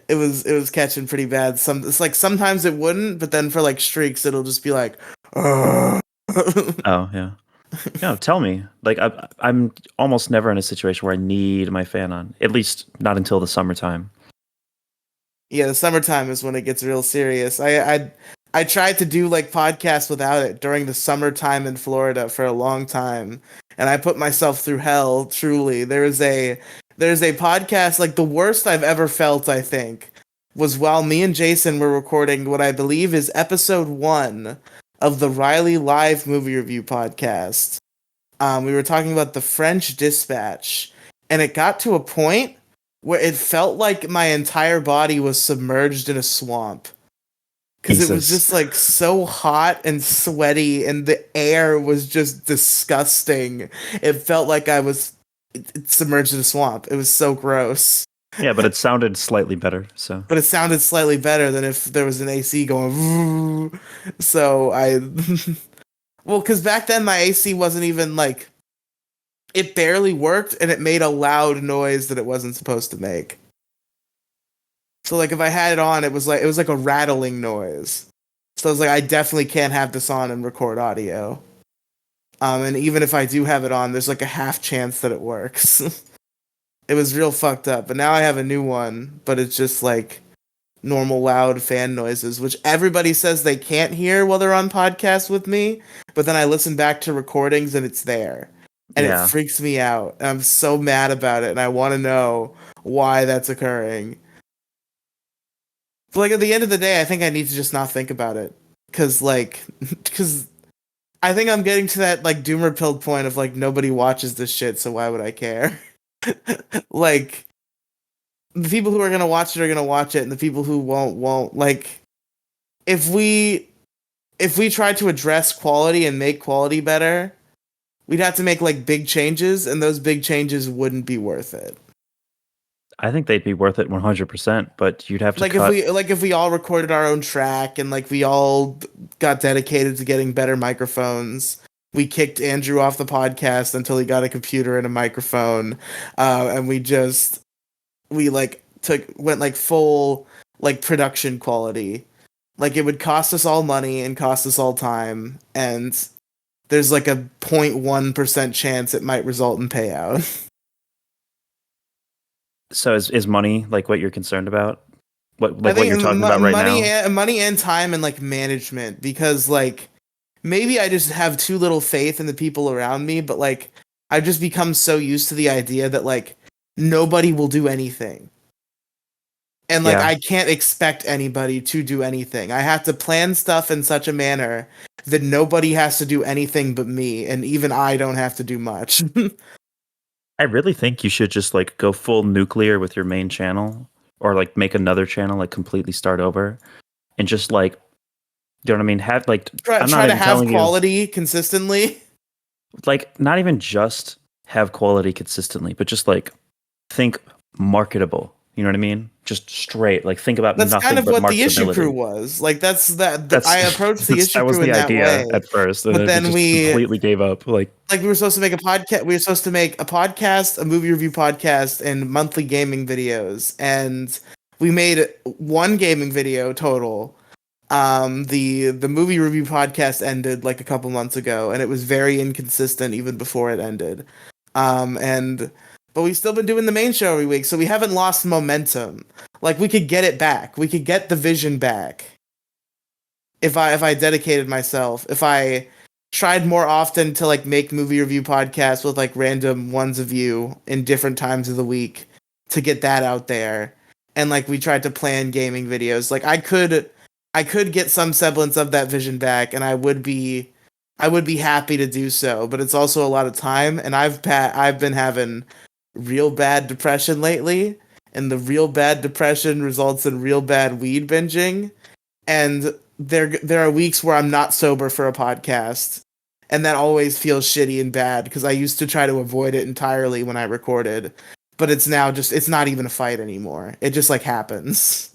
it was catching pretty bad. It's like sometimes it wouldn't, but then for like streaks, it'll just be like, "Ugh." Oh yeah. No, tell me. Like I'm almost never in a situation where I need my fan on. At least not until the summertime. Yeah, the summertime is when it gets real serious. I tried to do like podcasts without it during the summertime in Florida for a long time, and I put myself through hell. Truly, there's a podcast like the worst I've ever felt. I think was while me and Jason were recording what I believe is episode 1 of the Riely live movie review podcast. We were talking about the French Dispatch, and it got to a point where it felt like my entire body was submerged in a swamp. Because it was Jesus. just like so hot and sweaty, and the air was just disgusting. It felt like I was submerged in a swamp. It was so gross. Yeah, but it sounded slightly better, so But it sounded slightly better than if there was an AC going. Vroom. So well, because back then my AC wasn't even like, it barely worked, and it made a loud noise that it wasn't supposed to make. So like if I had it on, it was like a rattling noise. So I was like, I definitely can't have this on and record audio. And even if I do have it on, there's like a half chance that it works. It was real fucked up. But now I have a new one, but it's just like normal loud fan noises, which everybody says they can't hear while they're on podcasts with me. But then I listen back to recordings and it's there. And yeah. it freaks me out. And I'm so mad about it. And I want to know why that's occurring. But like at the end of the day, I think I need to just not think about it. Cause I think I'm getting to that like doomer pill point of like nobody watches this shit, so why would I care? Like the people who are gonna watch it, and the people who won't. Like if we try to address quality and make quality better, we'd have to make like big changes, and those big changes wouldn't be worth it. I think they'd be worth it 100%, but you'd have to Like cut. if we all recorded our own track, and like we all got dedicated to getting better microphones. We kicked Andrew off the podcast until he got a computer and a microphone, and we like went like full like production quality. Like it would cost us all money and cost us all time, and there's like a 0.1% chance it might result in payout. So is money like what you're concerned about? I What think you're talking about right now? money and time and like management, because like maybe I just have too little faith in the people around me, but like I've just become so used to the idea that like nobody will do anything. And like Yeah. I can't expect anybody to do anything. I have to plan stuff in such a manner that nobody has to do anything but me, and even I don't have to do much. I really think you should just like go full nuclear with your main channel, or like make another channel, like completely start over, and just like, you know what I mean? Have like, I'm Try not to even have telling you, quality consistently. like, not even just have quality consistently, but just like think marketable. You know what I mean? Just straight. Like think about That's kind nothing of but what the issue crew marketability. was. Like that's That's I approached the issue that was crew in the that idea way. at first, and But then we then just completely gave up. like we were supposed to make a podcast. We were supposed to make a podcast, a movie review podcast, and monthly gaming videos. And we made one gaming video total. The movie review podcast ended like a couple months ago, and it was very inconsistent even before it ended. And but we've still been doing the main show every week, so we haven't lost momentum. Like we could get it back. We could get the vision back if I dedicated myself. If I tried more often to like make movie review podcasts with like random ones of you in different times of the week to get that out there. And like we tried to plan gaming videos. Like I could get some semblance of that vision back, and I would be happy to do so, but it's also a lot of time, and I've been having real bad depression lately, and the real bad depression results in real bad weed binging, and there are weeks where I'm not sober for a podcast, and that always feels shitty and bad because I used to try to avoid it entirely when I recorded, but it's not even a fight anymore. It just like happens.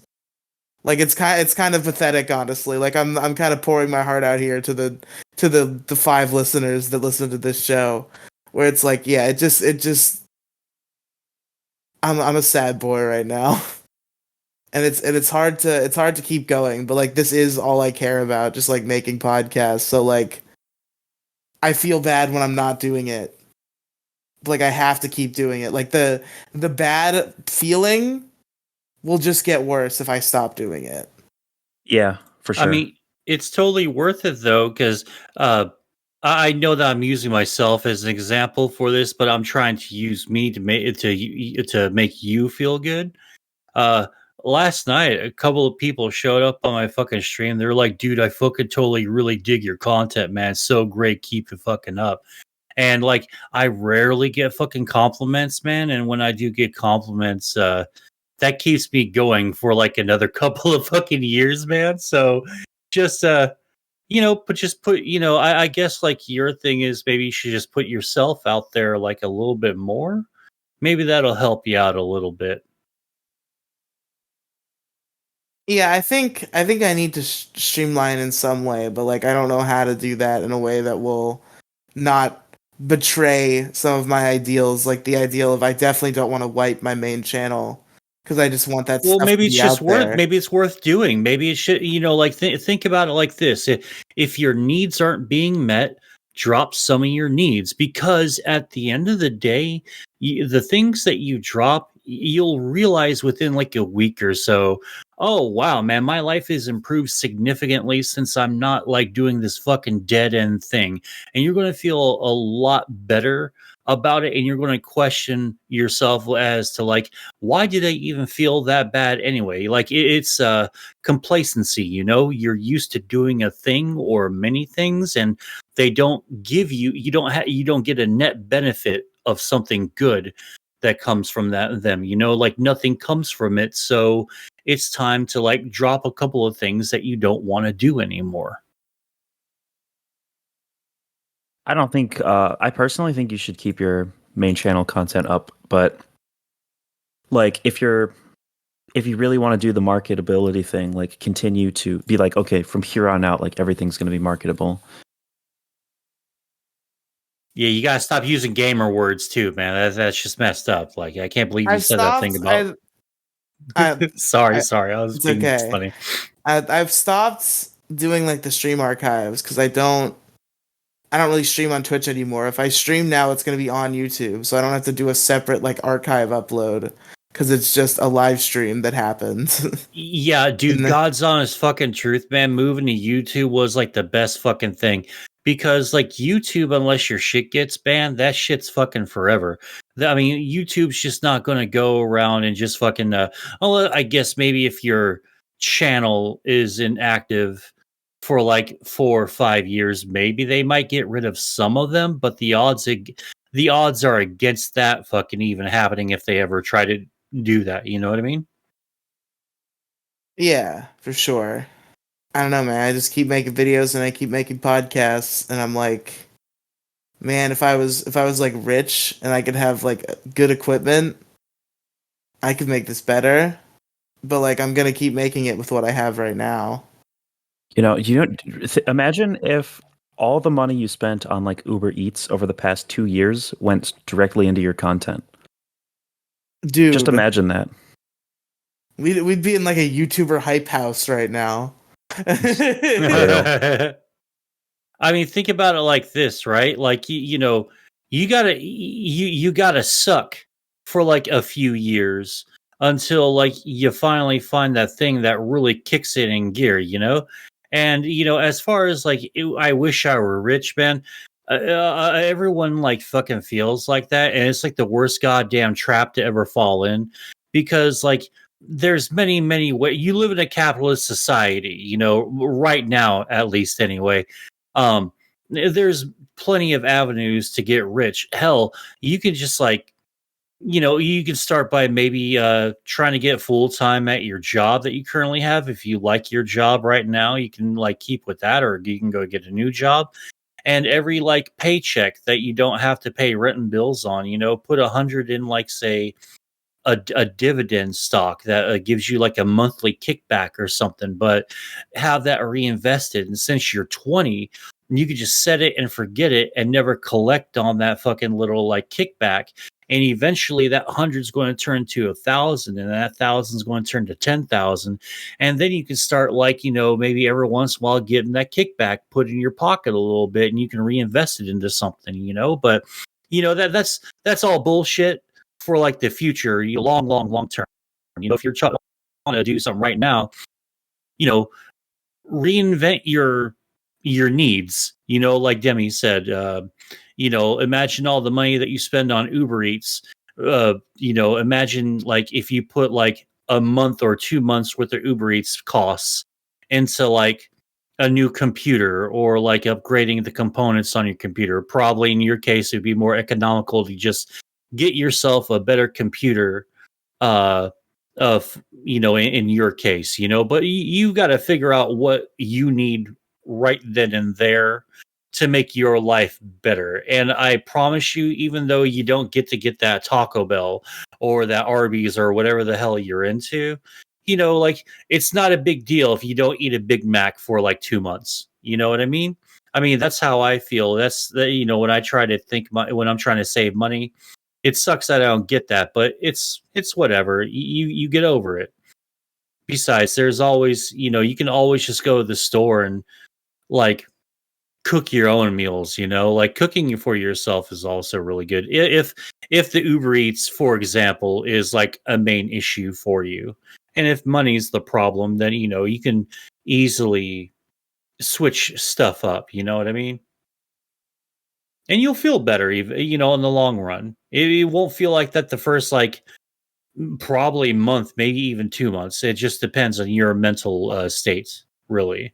Like it's kind of pathetic, honestly. Like I'm kind of pouring my heart out here to the 5 listeners that listen to this show, where it's like, yeah, it just I'm a sad boy right now, and it's hard to keep going. But like this is all I care about, just like making podcasts. So like I feel bad when I'm not doing it. Like I have to keep doing it. Like the bad feeling will just get worse if I stop doing it. Yeah, for I sure. mean, it's totally worth it though, because I know that I'm using myself as an example for this, but I'm trying to use me to make you feel good. Uh, Last night, a couple of people showed up on my fucking stream. They're like, "Dude, I fucking totally really dig your content, man. It's so great. Keep it fucking up." And like, I rarely get fucking compliments, man. And when I do get compliments, that keeps me going for like another couple of fucking years, man. So just but just put, I guess like your thing is maybe you should just put yourself out there like a little bit more. Maybe that'll help you out a little bit. Yeah, I think I need to streamline in some way, but like I don't know how to do that in a way that will not betray some of my ideals. Like the ideal of I definitely don't want to wipe my main channel because I just want that Well, stuff to maybe it's be just out worth. there. Maybe it's worth doing. Maybe it should. Like think about it like this: if your needs aren't being met, drop some of your needs because at the end of the day, the things that you drop, you'll realize within like a week or so. Oh wow, man, my life has improved significantly since I'm not like doing this fucking dead end thing, and you're going to feel a lot better about it, and you're going to question yourself as to like why did I even feel that bad anyway? Like it's complacency, you're used to doing a thing or many things, and they don't give you don't get a net benefit of something good that comes from them, like nothing comes from it. So it's time to like drop a couple of things that you don't want to do anymore. I don't think I personally think you should keep your main channel content up, but like if you really want to do the marketability thing, like continue to be like, okay, from here on out, like everything's going to be marketable. Yeah, you gotta stop using gamer words too, man. That's just messed up. Like, I can't believe you I've said that thing stopped. about. I, sorry, I sorry, I was it's being okay. funny. I've stopped doing like the stream archives because I don't really stream on Twitch anymore. If I stream now, it's gonna be on YouTube, so I don't have to do a separate like archive upload because it's just a live stream that happened. Yeah, dude, And God's honest fucking truth, man. Moving to YouTube was like the best fucking thing because, like, YouTube, unless your shit gets banned, that shit's fucking forever. I mean, YouTube's just not going to go around and just fucking. I guess maybe if your channel is inactive for like 4 or 5 years, maybe they might get rid of some of them, but the odds are against that fucking even happening if they ever try to do that. You know what I mean? yeah, for sure. I don't know, man. I just keep making videos and I keep making podcasts, and I'm like, Man, if I was like rich and I could have like good equipment, I could make this better. But like I'm gonna keep making it with what I have right now. Imagine if all the money you spent on like Uber Eats over the past 2 years went directly into your content. Just Dude, imagine that. we'd be in like a YouTuber hype house right now. For real. I mean, think about it like this, right? Like you gotta you gotta suck for like a few years until like you finally find that thing that really kicks it in gear, you know. And as far as like, I wish I were rich, man. Everyone like fucking feels like that, and it's like the worst goddamn trap to ever fall in, because like there's many ways. You live in a capitalist society, right now, at least anyway. There's plenty of avenues to get rich. Hell, you can just like, you can start by maybe trying to get full time at your job that you currently have. If you like your job right now, you can like keep with that, or you can go get a new job. And every like paycheck that you don't have to pay rent and bills on, put 100 in, like, say, a dividend stock that gives you like a monthly kickback or something, but have that reinvested. And since you're 20, you could just set it and forget it and never collect on that fucking little like kickback. And eventually that 100 is going to turn to 1,000, and that 1,000 is going to turn to 10,000. And then you can start like, maybe every once in a while getting that kickback put in your pocket a little bit, and you can reinvest it into something, but that's all bullshit for like the future, long term. If you're trying to do something right now, you know, reinvent your needs. Like Demi said, imagine all the money that you spend on Uber Eats. Imagine like if you put like a month or 2 months worth of Uber Eats costs into like a new computer, or like upgrading the components on your computer. Probably in your case, it'd be more economical to just get yourself a better computer, uh of in your case, but you got to figure out what you need right then and there to make your life better. And I promise you, even though you don't get to get that Taco Bell or that Arby's or whatever the hell you're into, like, it's not a big deal if you don't eat a Big Mac for like 2 months. You know what I mean? I mean, that's how I feel. That's the, when I try to when I'm trying to save money, it sucks that I don't get that, but it's whatever. You get over it. Besides, there's always, you can always just go to the store and like cook your own meals. Like cooking for yourself is also really good. If the Uber Eats, for example, is like a main issue for you, and if money's the problem, then you can easily switch stuff up. You know what I mean? And you'll feel better, even in the long run. It won't feel like that the first like probably month, maybe even 2 months. It just depends on your mental state, really.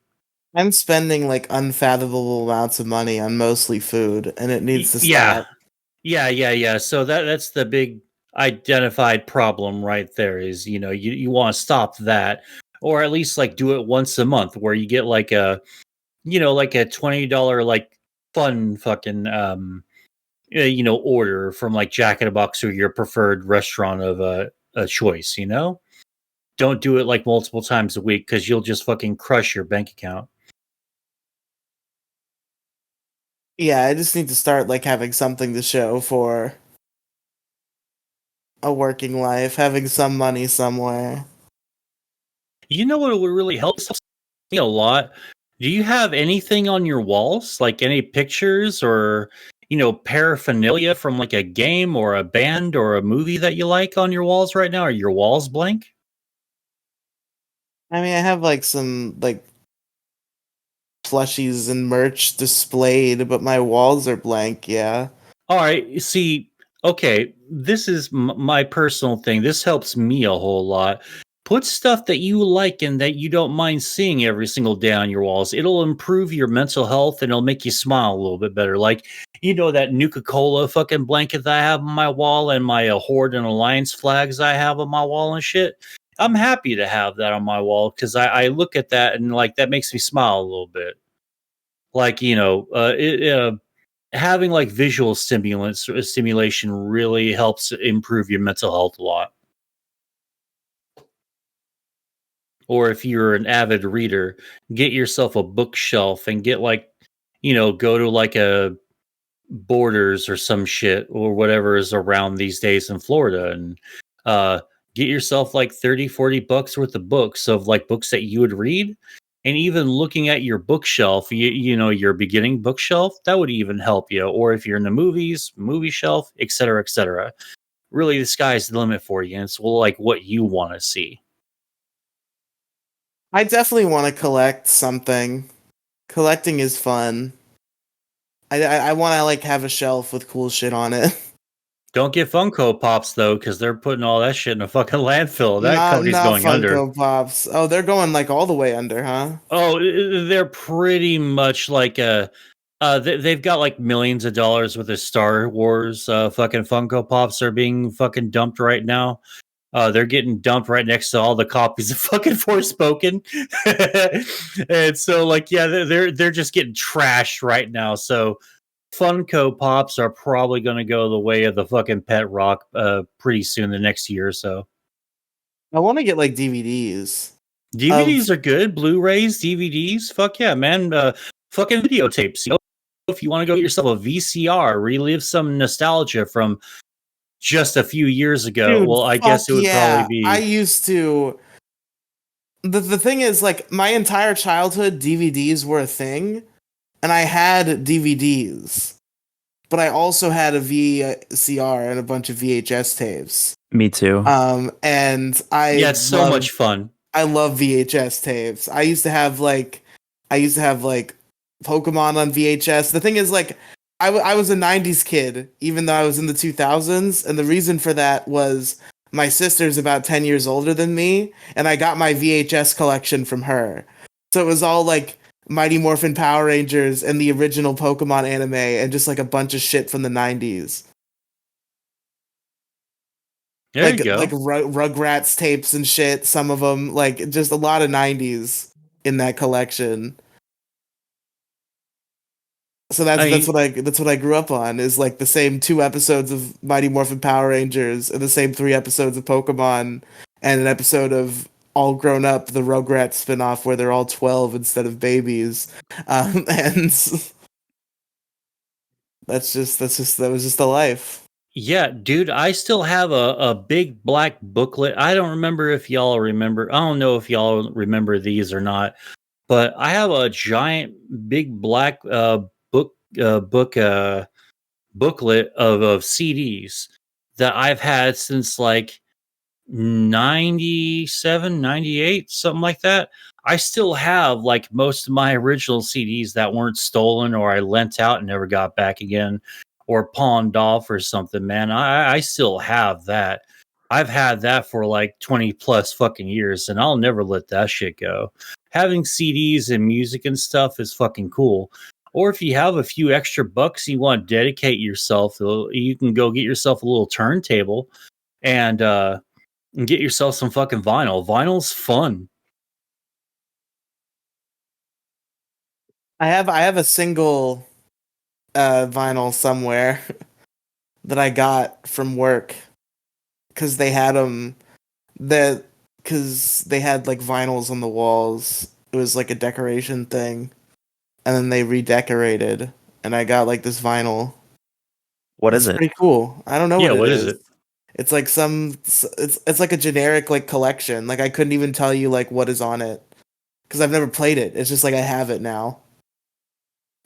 I'm spending like unfathomable amounts of money on mostly food, and it needs to Yeah, stop. yeah. So that's the big identified problem right there. Is you want to stop that, or at least like do it once a month, where you get like a like a $20 like fun fucking order from like Jack in a Box or your preferred restaurant of a choice. Don't do it like multiple times a week, because you'll just fucking crush your bank account. Yeah, I just need to start like having something to show for a working life, having some money somewhere. You know what would really help me a lot? Do you have anything on your walls, like any pictures or paraphernalia from like a game or a band or a movie that you like on your walls right now? Are your walls blank? I mean, I have like some like plushies and merch displayed, but my walls are blank. Yeah. All right. See, okay, this is my personal thing. This helps me a whole lot. Put stuff that you like and that you don't mind seeing every single day on your walls. It'll improve your mental health, and it'll make you smile a little bit better. Like, that Nuka Cola fucking blanket that I have on my wall, and my Horde and Alliance flags I have on my wall and shit. I'm happy to have that on my wall, because I look at that and like that makes me smile a little bit. Like, having like visual stimulation really helps improve your mental health a lot. Or if you're an avid reader, get yourself a bookshelf and get like, go to like a Borders or some shit or whatever is around these days in Florida, and uh get yourself like 30-40 bucks worth of books, of like books that you would read. And even looking at your bookshelf, your beginning bookshelf, that would even help you. Or if you're in the movie shelf, etc., etc. Really, the sky's the limit for you, and it's like what you want to see. I definitely want to collect something. Collecting is fun. I want to like have a shelf with cool shit on it. Don't get Funko Pops though, because they're putting all that shit in a fucking landfill. That company's Not going under. Funko Pops. Oh, they're going like all the way under, huh? Oh, they're pretty much like they've got like millions of dollars worth of Star Wars fucking Funko Pops are being fucking dumped right now. They're getting dumped right next to all the copies of fucking Forspoken. And so like, yeah, they're just getting trashed right now. So Funko Pops are probably going to go the way of the fucking Pet Rock pretty soon, the next year or so. I want to get like DVDs. DVDs are good. Blu-rays, DVDs. Fuck yeah, man. Fucking videotapes. If you want to go get yourself a VCR, relive some nostalgia from just a few years ago. Dude, Well, I guess it would probably be. I used to. The thing is, like, my entire childhood, DVDs were a thing, and I had DVDs, but I also had a VCR and a bunch of VHS tapes. Me too. And Yeah, it's so much fun. I love VHS tapes. I used to have like Pokemon on VHS. The thing is, like, I was a 90s kid, even though I was in the 2000s. And the reason for that was my sister's about 10 years older than me, and I got my VHS collection from her. So it was all like Mighty Morphin Power Rangers and the original Pokemon anime and just like a bunch of shit from the 90s. There you go. Like Rugrats tapes and shit, some of them, like just a lot of 90s in that collection. So that's what I grew up on, is like the same 2 episodes of Mighty Morphin Power Rangers and the same 3 episodes of Pokemon and an episode of All Grown Up, the Rugrats spinoff where they're all 12 instead of babies. And that was just the life. Yeah, dude, I still have a big black booklet. I don't remember if y'all remember. I don't know if y'all remember these or not, but I have a giant big black booklet of CDs that I've had since like 97, 98, something like that. I still have like most of my original CDs that weren't stolen or I lent out and never got back again, or pawned off or something, man. I still have that. I've had that for like 20 plus fucking years, and I'll never let that shit go. Having CDs and music and stuff is fucking cool. Or if you have a few extra bucks you want to dedicate yourself, you can go get yourself a little turntable and get yourself some fucking vinyl. Vinyl's fun. I have a single vinyl somewhere that I got from work because they had them because they had like vinyls on the walls. It was like a decoration thing, and then they redecorated, and I got like this vinyl. What is it? Pretty cool. I don't know what is it. It's like it's like a generic like collection. Like I couldn't even tell you like what is on it because I've never played it. It's just like I have it now.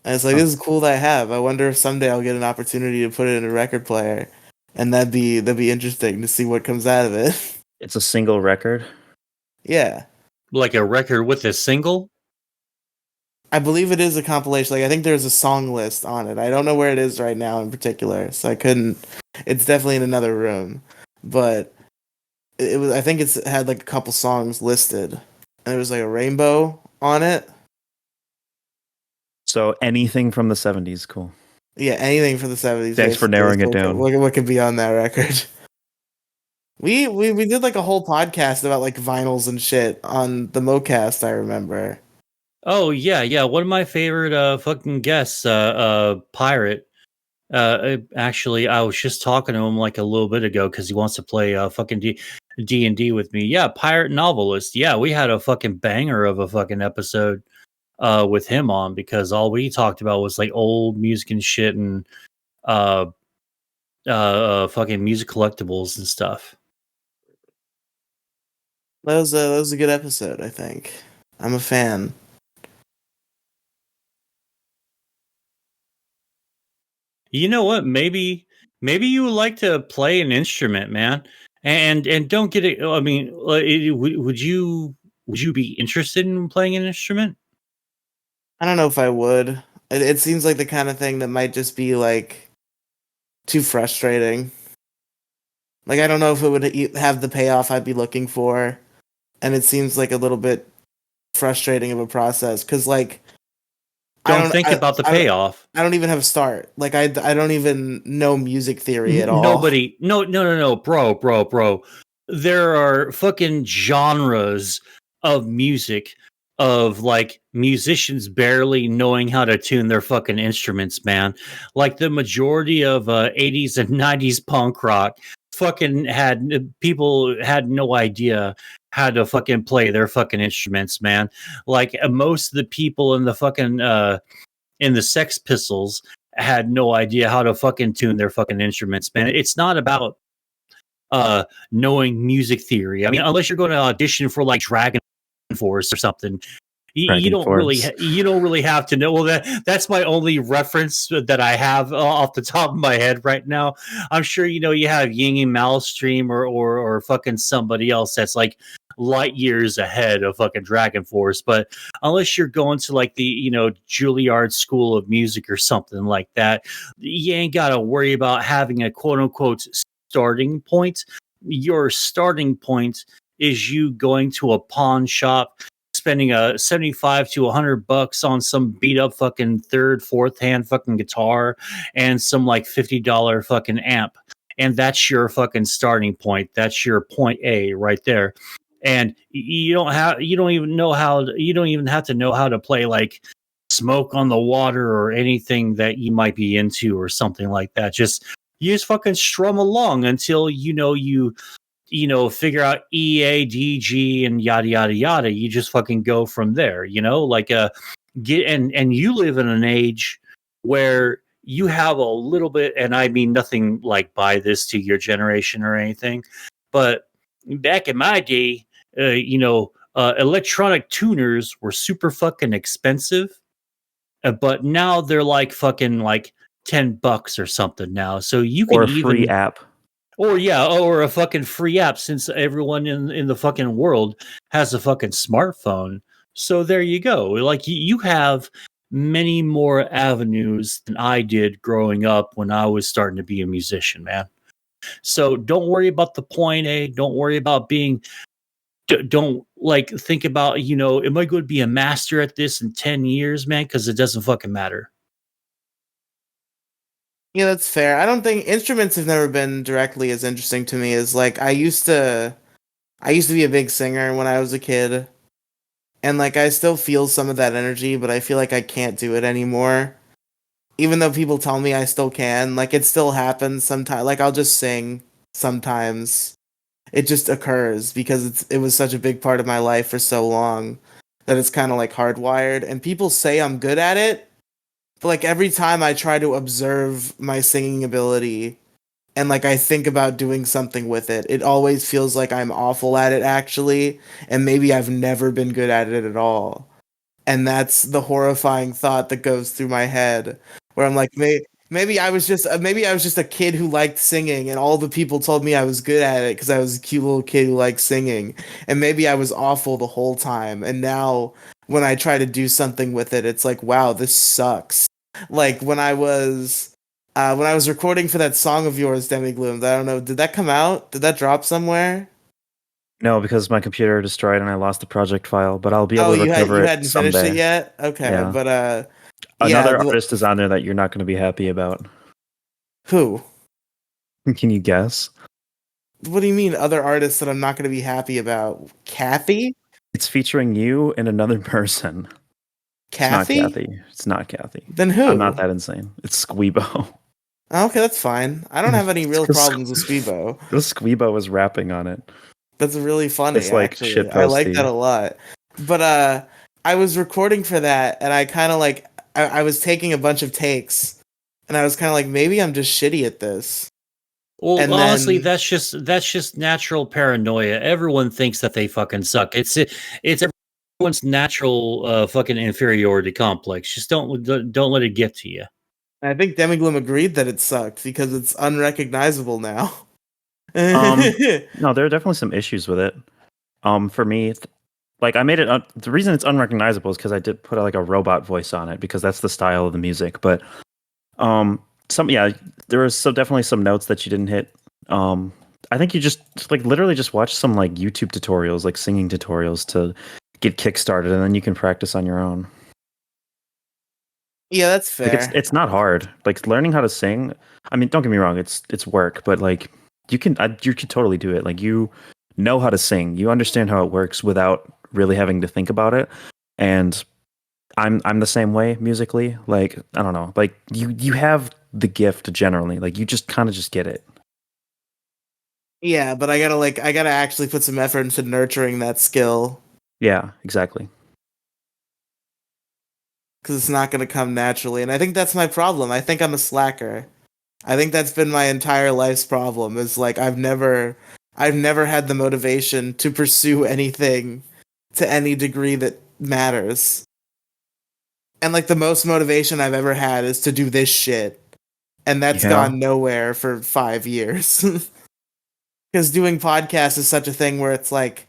And it's like, this is cool that I have. I wonder if someday I'll get an opportunity to put it in a record player, and that'd be interesting to see what comes out of it. It's a single record. Yeah, Like a record with a single? I believe it is a compilation. Like I think there's a song list on it. I don't know where it is right now in particular, so I couldn't. It's definitely in another room, but it was. I think it had like a couple songs listed, and there was like a rainbow on it. So anything from the 70s, cool. Yeah, anything from the 70s. Thanks for narrowing it down. What could be on that record? We did like a whole podcast about like vinyls and shit on the MoCast, I remember. Oh yeah. One of my favorite fucking guests, Pirate, Actually, I was just talking to him like a little bit ago because he wants to play fucking D&D with me. Yeah, pirate novelist. Yeah, we had a fucking banger of a fucking episode with him on because all we talked about was like old music and shit and uh fucking music collectibles and stuff. That was a good episode, I think. I'm a fan. You know what? Maybe you would like to play an instrument, man. And don't get it. I mean, would you be interested in playing an instrument? I don't know if I would. It seems like the kind of thing that might just be like too frustrating. Like I don't know if it would have the payoff I'd be looking for, and it seems like a little bit frustrating of a process because like Don't think about the payoff. I don't even have a start. Like I don't even know music theory at all. Nobody, no, bro. There are fucking genres of music of like musicians barely knowing how to tune their fucking instruments, man. Like the majority of 80s and 90s punk rock fucking had people had no idea how to fucking play their fucking instruments, man. Like most of the people in the fucking in the Sex Pistols had no idea how to fucking tune their fucking instruments, man. It's not about knowing music theory. I mean, unless you're going to audition for like Dragon Force or something, you don't really have to know. Well, that's my only reference that I have off the top of my head right now. I'm sure you have Ying and Malstream or fucking somebody else that's like light years ahead of fucking Dragon Force. But unless you're going to like the Juilliard School of Music or something like that, you ain't got to worry about having a quote unquote starting point. Your starting point is you going to a pawn shop, spending a 75 to $100 on some beat up fucking third, fourth hand fucking guitar and some like $50 fucking amp. And that's your fucking starting point. That's your point A right there. And you don't even have to know how to play like Smoke on the Water or anything that you might be into or something like that. You just fucking strum along until you figure out E, A, D, G, and yada yada yada. You just fucking go from there, like and you live in an age where you have a little bit, and I mean nothing like by this to your generation or anything, but back in my day, electronic tuners were super fucking expensive, but now they're like fucking like $10 or something now. So you can or a free app. Or a fucking free app since everyone in the fucking world has a fucking smartphone. So there you go. Like you have many more avenues than I did growing up when I was starting to be a musician, man. So don't worry about the point A. Don't worry about being. Don't like think about am I going to be a master at this in 10 years, man? Because it doesn't fucking matter. Yeah, that's fair. I don't think instruments have never been directly as interesting to me as like I used to be a big singer when I was a kid. And like I still feel some of that energy, but I feel like I can't do it anymore. Even though people tell me I still can, like it still happens sometimes. Like I'll just sing sometimes. It just occurs because it was such a big part of my life for so long that it's kind of like hardwired. And people say I'm good at it, but like every time I try to observe my singing ability and like I think about doing something with it, it always feels like I'm awful at it actually, and maybe I've never been good at it at all. And that's the horrifying thought that goes through my head where I'm like maybe I was just a kid who liked singing and all the people told me I was good at it because I was a cute little kid who liked singing, and maybe I was awful the whole time, and now when I try to do something with it it's like wow, this sucks. Like when I was recording for that song of yours, Demigloom, I don't know, did that come out? Did that drop somewhere? No, because my computer destroyed and I lost the project file, but I'll be able Oh, to recover you it hadn't finished it someday. yet? Okay, Yeah. but yeah, Another artist is on there that you're not going to be happy about. who? Can you guess? What do you mean other artists that I'm not going to be happy about? Kathy? It's featuring you and another person. It's not Kathy? Kathy. It's not Kathy. Then I'm not who? that insane. It's Squeebo. Okay, that's fine. I don't have any real problems with Squeebo. Squeebo was rapping on it. That's really funny, It's like actually. I like that shitposty. a lot. But I was recording for that, and I kind of like I was taking a bunch of takes, and I was kind of like, maybe I'm just shitty at this. Well, And honestly, then that's just natural paranoia. Everyone thinks that they fucking suck. It's everyone's natural fucking inferiority complex. Just don't let it get to you. I think Demigloom agreed that it sucked because it's unrecognizable now. Um, no, there are definitely some issues with it. For me, like I made it. The reason it's unrecognizable is because I did put like a robot voice on it because that's the style of the music. But some yeah, there was definitely some notes that you didn't hit. I think you just like literally just watch some like YouTube tutorials, like singing tutorials to get kickstarted, and then you can practice on your own. Yeah, that's Like fair. it's not hard. Like learning how to sing. I mean, don't get me wrong. It's work, but like you can totally do it. Like you know how to sing. You understand how it works without really having to think about it. And I'm the same way musically. Like I don't know. Like you have the gift generally. Like you just kind of just get it. Yeah, but I gotta actually put some effort into nurturing that skill Yeah, exactly. because it's not gonna come naturally. And I think that's my problem. I think I'm a slacker. I think that's been my entire life's problem is like I've never had the motivation to pursue anything to any degree that matters. And like the most motivation I've ever had is to do this shit. And that's Yeah, gone nowhere for 5 years. Cuz doing podcasts is such a thing where it's like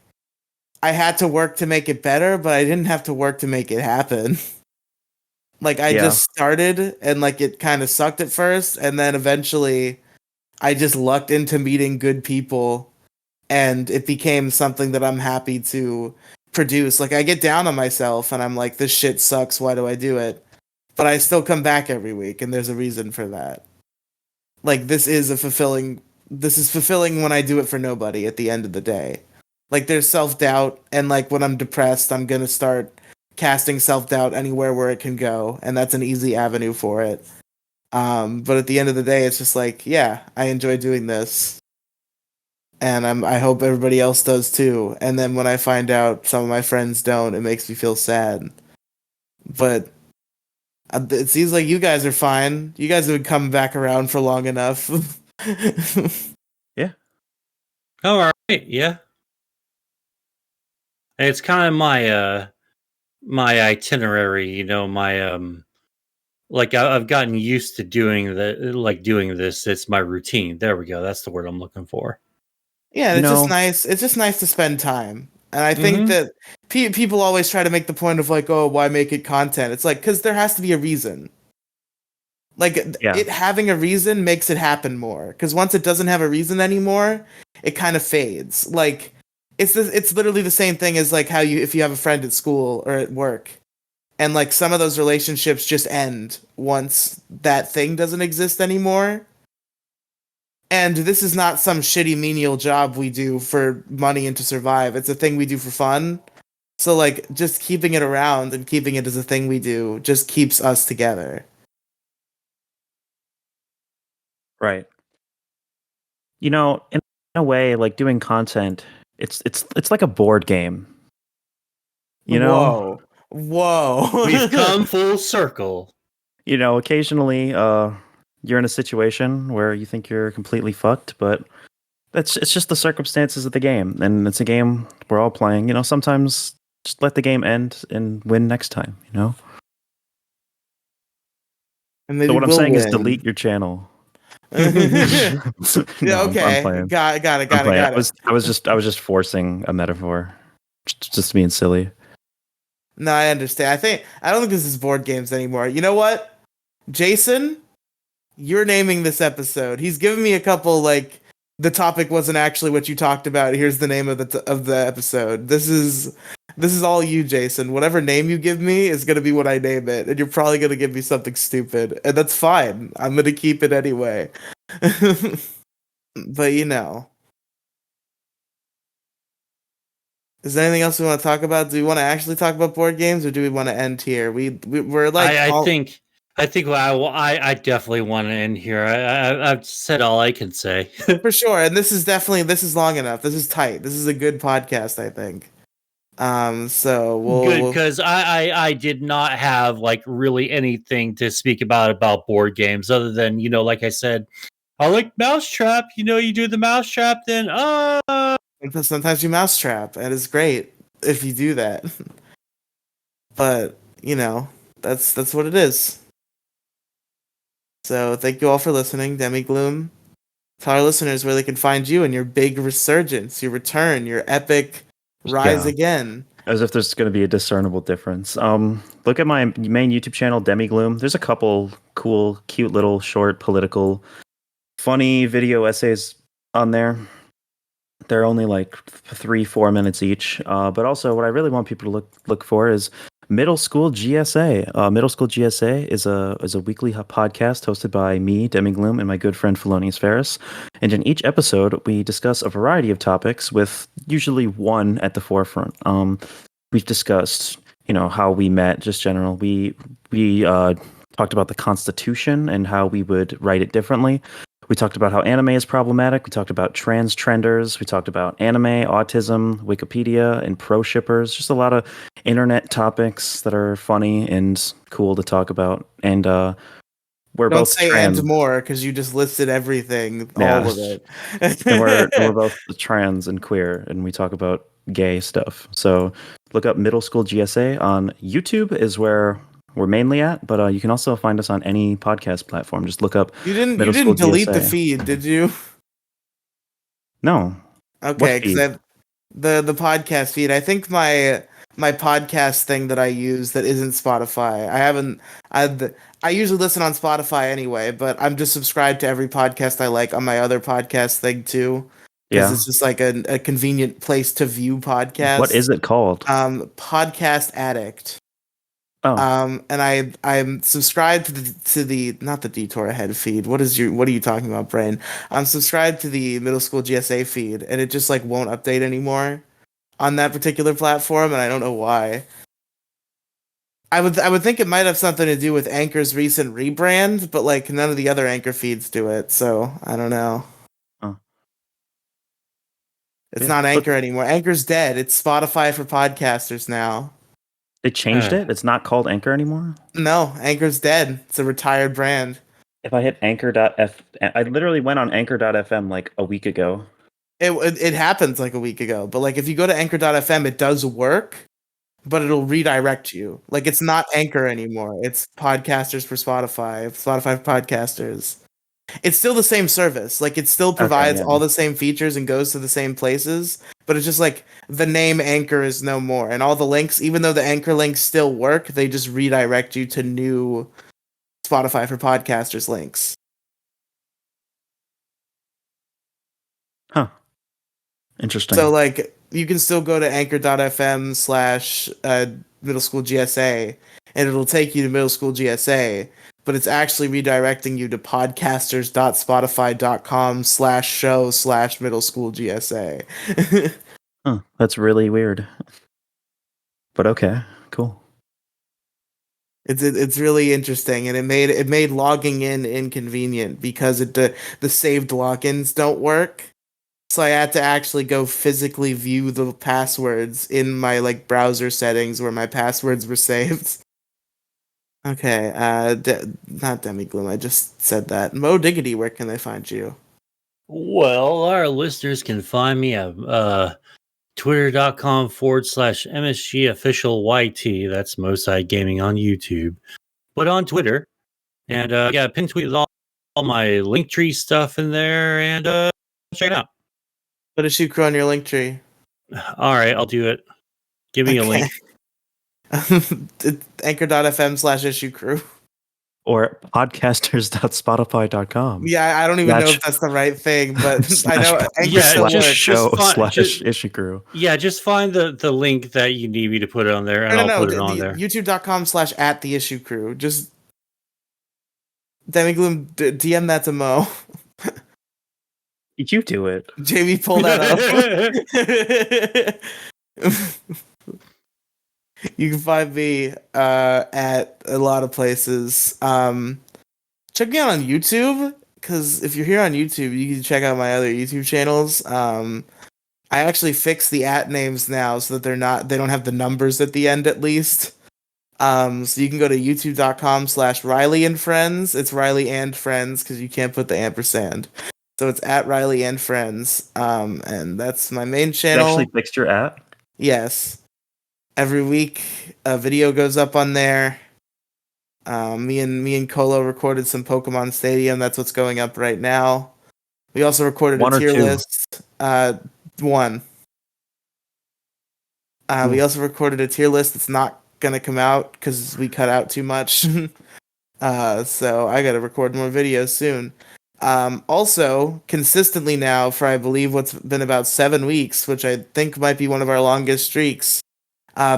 I had to work to make it better, but I didn't have to work to make it happen. Like I yeah, just started and like it kind of sucked at first and then eventually I just lucked into meeting good people and it became something that I'm happy to produce. Like I get down on myself and I'm like this shit sucks, why do I do it? But I still come back every week and there's a reason for that. Like this is fulfilling when I do it for nobody at the end of the day. Like there's self-doubt and like when I'm depressed, I'm going to start casting self-doubt anywhere where it can go and that's an easy avenue for it. But at the end of the day, it's just like, yeah, I enjoy doing this, and I hope everybody else does too. And then when I find out some of my friends don't, it makes me feel sad. But it seems like you guys are fine. You guys have been coming back around for long enough. yeah. Oh, all right, yeah. It's kind of my itinerary, my like I've gotten used to doing this. It's my routine. There we go. That's the word I'm looking for. Yeah, You it's just know, nice. It's just nice to spend time. And I think Mm-hmm. that people always try to make the point of like, oh, why make it content? It's like because there has to be a reason. Like yeah, it having a reason makes it happen more because once it doesn't have a reason anymore it kind of fades. Like it's literally the same thing as like how you if you have a friend at school or at work and like some of those relationships just end once that thing doesn't exist anymore. And this is not some shitty menial job we do for money and to survive. It's a thing we do for fun. So like just keeping it around and keeping it as a thing we do just keeps us together. right. You know, in a way, like doing content, it's like a board game. You know, Whoa. Whoa. We've come full circle. occasionally, you're in a situation where you think you're completely fucked, but it's just the circumstances of the game, and it's a game we're all playing. Sometimes just let the game end and win next time. And So maybe what I'm we'll saying is win. delete your channel. Yeah, No, I'm okay. playing. Got it, I'm got it, playing. got it. I was just forcing a metaphor, just being silly. No, I understand. I don't think this is board games anymore. You know what? Jason, you're naming this episode. He's given me a couple like the topic wasn't actually what you talked about. Here's the name of of the episode. This is all you, Jason. Whatever name you give me is gonna be what I name it, and you're probably gonna give me something stupid, and that's fine. I'm gonna keep it anyway. But is there anything else we want to talk about? Do we want to actually talk about board games, or do we want to end here? We're like I all. think I think I definitely want to end here. I've said all I can say. For sure. And this is long enough. This is tight. This is a good podcast, I think. So Good, we'll because I did not have like really anything to speak about board games other than like I said, I like Mousetrap. You do the Mousetrap, then sometimes you mousetrap, and it's great if you do that. But that's what it is. So thank you all for listening, Demigloom. Tell our listeners where they can find you and your big resurgence, your return, your epic rise Yeah. again. As if there's going to be a discernible difference. Look at my main YouTube channel, Demigloom. There's a couple cool, cute little short political, funny video essays on there. They're only like 3-4 minutes each. But also, what I really want people to look for is Middle School GSA. Middle School GSA is a weekly podcast hosted by me, Demi Gloom, and my good friend Felonious Ferris. And in each episode, we discuss a variety of topics with usually one at the forefront. We've discussed, how we met, just general. We talked about the Constitution and how we would write it differently. We talked about how anime is problematic. We talked about trans trenders. We talked about anime, autism, Wikipedia, and pro shippers. Just a lot of internet topics that are funny and cool to talk about. And we're Don't both say trans. and more because you just listed everything, Yeah. all of it. and we're both trans and queer, and we talk about gay stuff. So look up Middle School GSA on YouTube is where we're mainly at, but you can also find us on any podcast platform. Just look up You didn't Middle School delete the GSA. feed, did you? No. Okay, What feed? because the podcast feed. I think my podcast thing that I use that isn't Spotify. I usually listen on Spotify anyway, but I'm just subscribed to every podcast I like on my other podcast thing too, because Yeah. it's just like a convenient place to view podcasts. What is it called? Podcast Addict. Oh, And I'm subscribed to the not the Detour Ahead feed. What are you talking about, Brain? I'm subscribed to the Middle School GSA feed, and it just like won't update anymore on that particular platform, and I don't know why. I would think it might have something to do with Anchor's recent rebrand, but like none of the other Anchor feeds do it, so I don't know. oh. It's Yeah, not but Anchor anymore. Anchor's dead. It's Spotify for podcasters now. they changed it. It's not called Anchor anymore. No, Anchor's dead. It's a retired brand. If I hit Anchor.f, I literally went on Anchor.fm like a week ago. It happens like a week ago, but like if you go to Anchor.fm, it does work, but it'll redirect you. Like it's not Anchor anymore. It's podcasters for Spotify, Spotify for podcasters. It's still the same service. Like it still provides yeah. all the same features and goes to the same places, but it's just like the name Anchor is no more, and all the links, even though the Anchor links still work, they just redirect you to new Spotify for podcasters links. Huh. Interesting. So like you can still go to anchor.fm slash middle school GSA and it'll take you to middle school GSA, but it's actually redirecting you to podcasters.spotify.com/show/middle school GSA. Huh, that's really weird. But okay, cool. It's really interesting, and it made logging in inconvenient because the saved logins don't work. So I had to actually go physically view the passwords in my like browser settings where my passwords were saved. Okay, not Demigloom. I just said that. Mo Diggity, where can they find you? Well, our listeners can find me at twitter.com/MSG official YT. That's Moside Gaming on YouTube, but on Twitter. And yeah, pin tweet all my Linktree stuff in there, and check it out. Put a shoe crew on your link tree. All right, I'll do it. Give me a link. Anchor.fm/issue crew. Or podcasters.spotify.com. Yeah, I don't even know if that's the right thing, but I know Anchor still works. /issue crew. Yeah, just find the link that you need me to put it on there, and I'll put it on there. YouTube.com/@the-issue crew. Just Demigloom, DM that to Mo. You do it. Jamie, pull that up. You can find me at a lot of places. Check me out on YouTube, because if you're here on YouTube, you can check out my other YouTube channels. I actually fixed the @ names now so that they don't have the numbers at the end at least. So you can go to youtube.com/Riely and Friends. It's Riely and Friends because you can't put the ampersand. So it's at Riely and Friends. And that's my main You channel. actually fixed your at? Yes. Every week a video goes up on there. Me and Kolo recorded some Pokemon Stadium. That's what's going up right now. We also recorded One a or tier two? list. One. We Cool. also recorded a tier list that's not gonna come out because we cut out too much. So I gotta record more videos soon. Also, consistently now for I believe what's been about 7 weeks, which I think might be one of our longest streaks.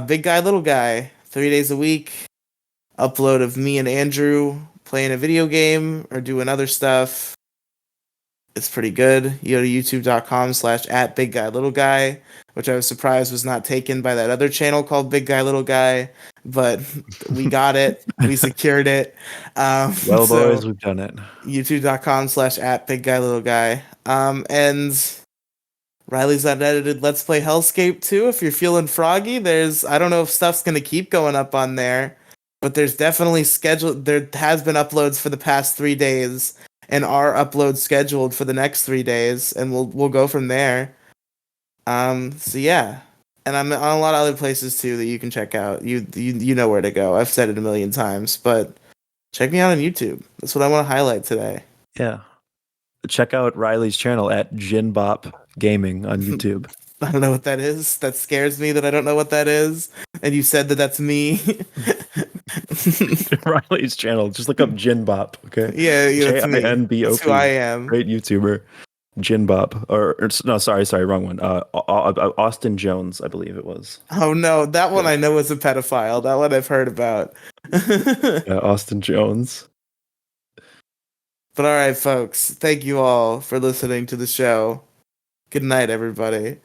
Big guy, little guy, 3 days a week. Upload of me and Andrew playing a video game or doing other stuff. It's pretty good. You go to youtube.com/at Big Guy Little Guy, which I was surprised was not taken by that other channel called Big Guy Little Guy, but we got it. We secured it. Well, So boys, we've done it. youtube.com/at Big Guy Little Guy. And Riley's Unedited Let's Play Hellscape 2. If you're feeling froggy, I don't know if stuff's gonna keep going up on there, but there's definitely there has been uploads for the past 3 days, and are uploads scheduled for the next 3 days, and we'll go from there. So yeah. And I'm on a lot of other places too that you can check out. You know where to go. I've said it a million times, but check me out on YouTube. That's what I want to highlight today. Yeah. Check out Riley's channel at Jinbop Gaming on YouTube. I don't know what that is. That scares me that I don't know what that is. And you said that that's me. Riley's channel. Just look up Jinbop, okay? Yeah, that's me. Jinbop. That's who I am. Great YouTuber. Jinbop. No, sorry, wrong one. Austin Jones, I believe it was. Oh no, that one I know is a pedophile. That one I've heard about. Yeah, Austin Jones. But all right, folks. Thank you all for listening to the show. Good night, everybody.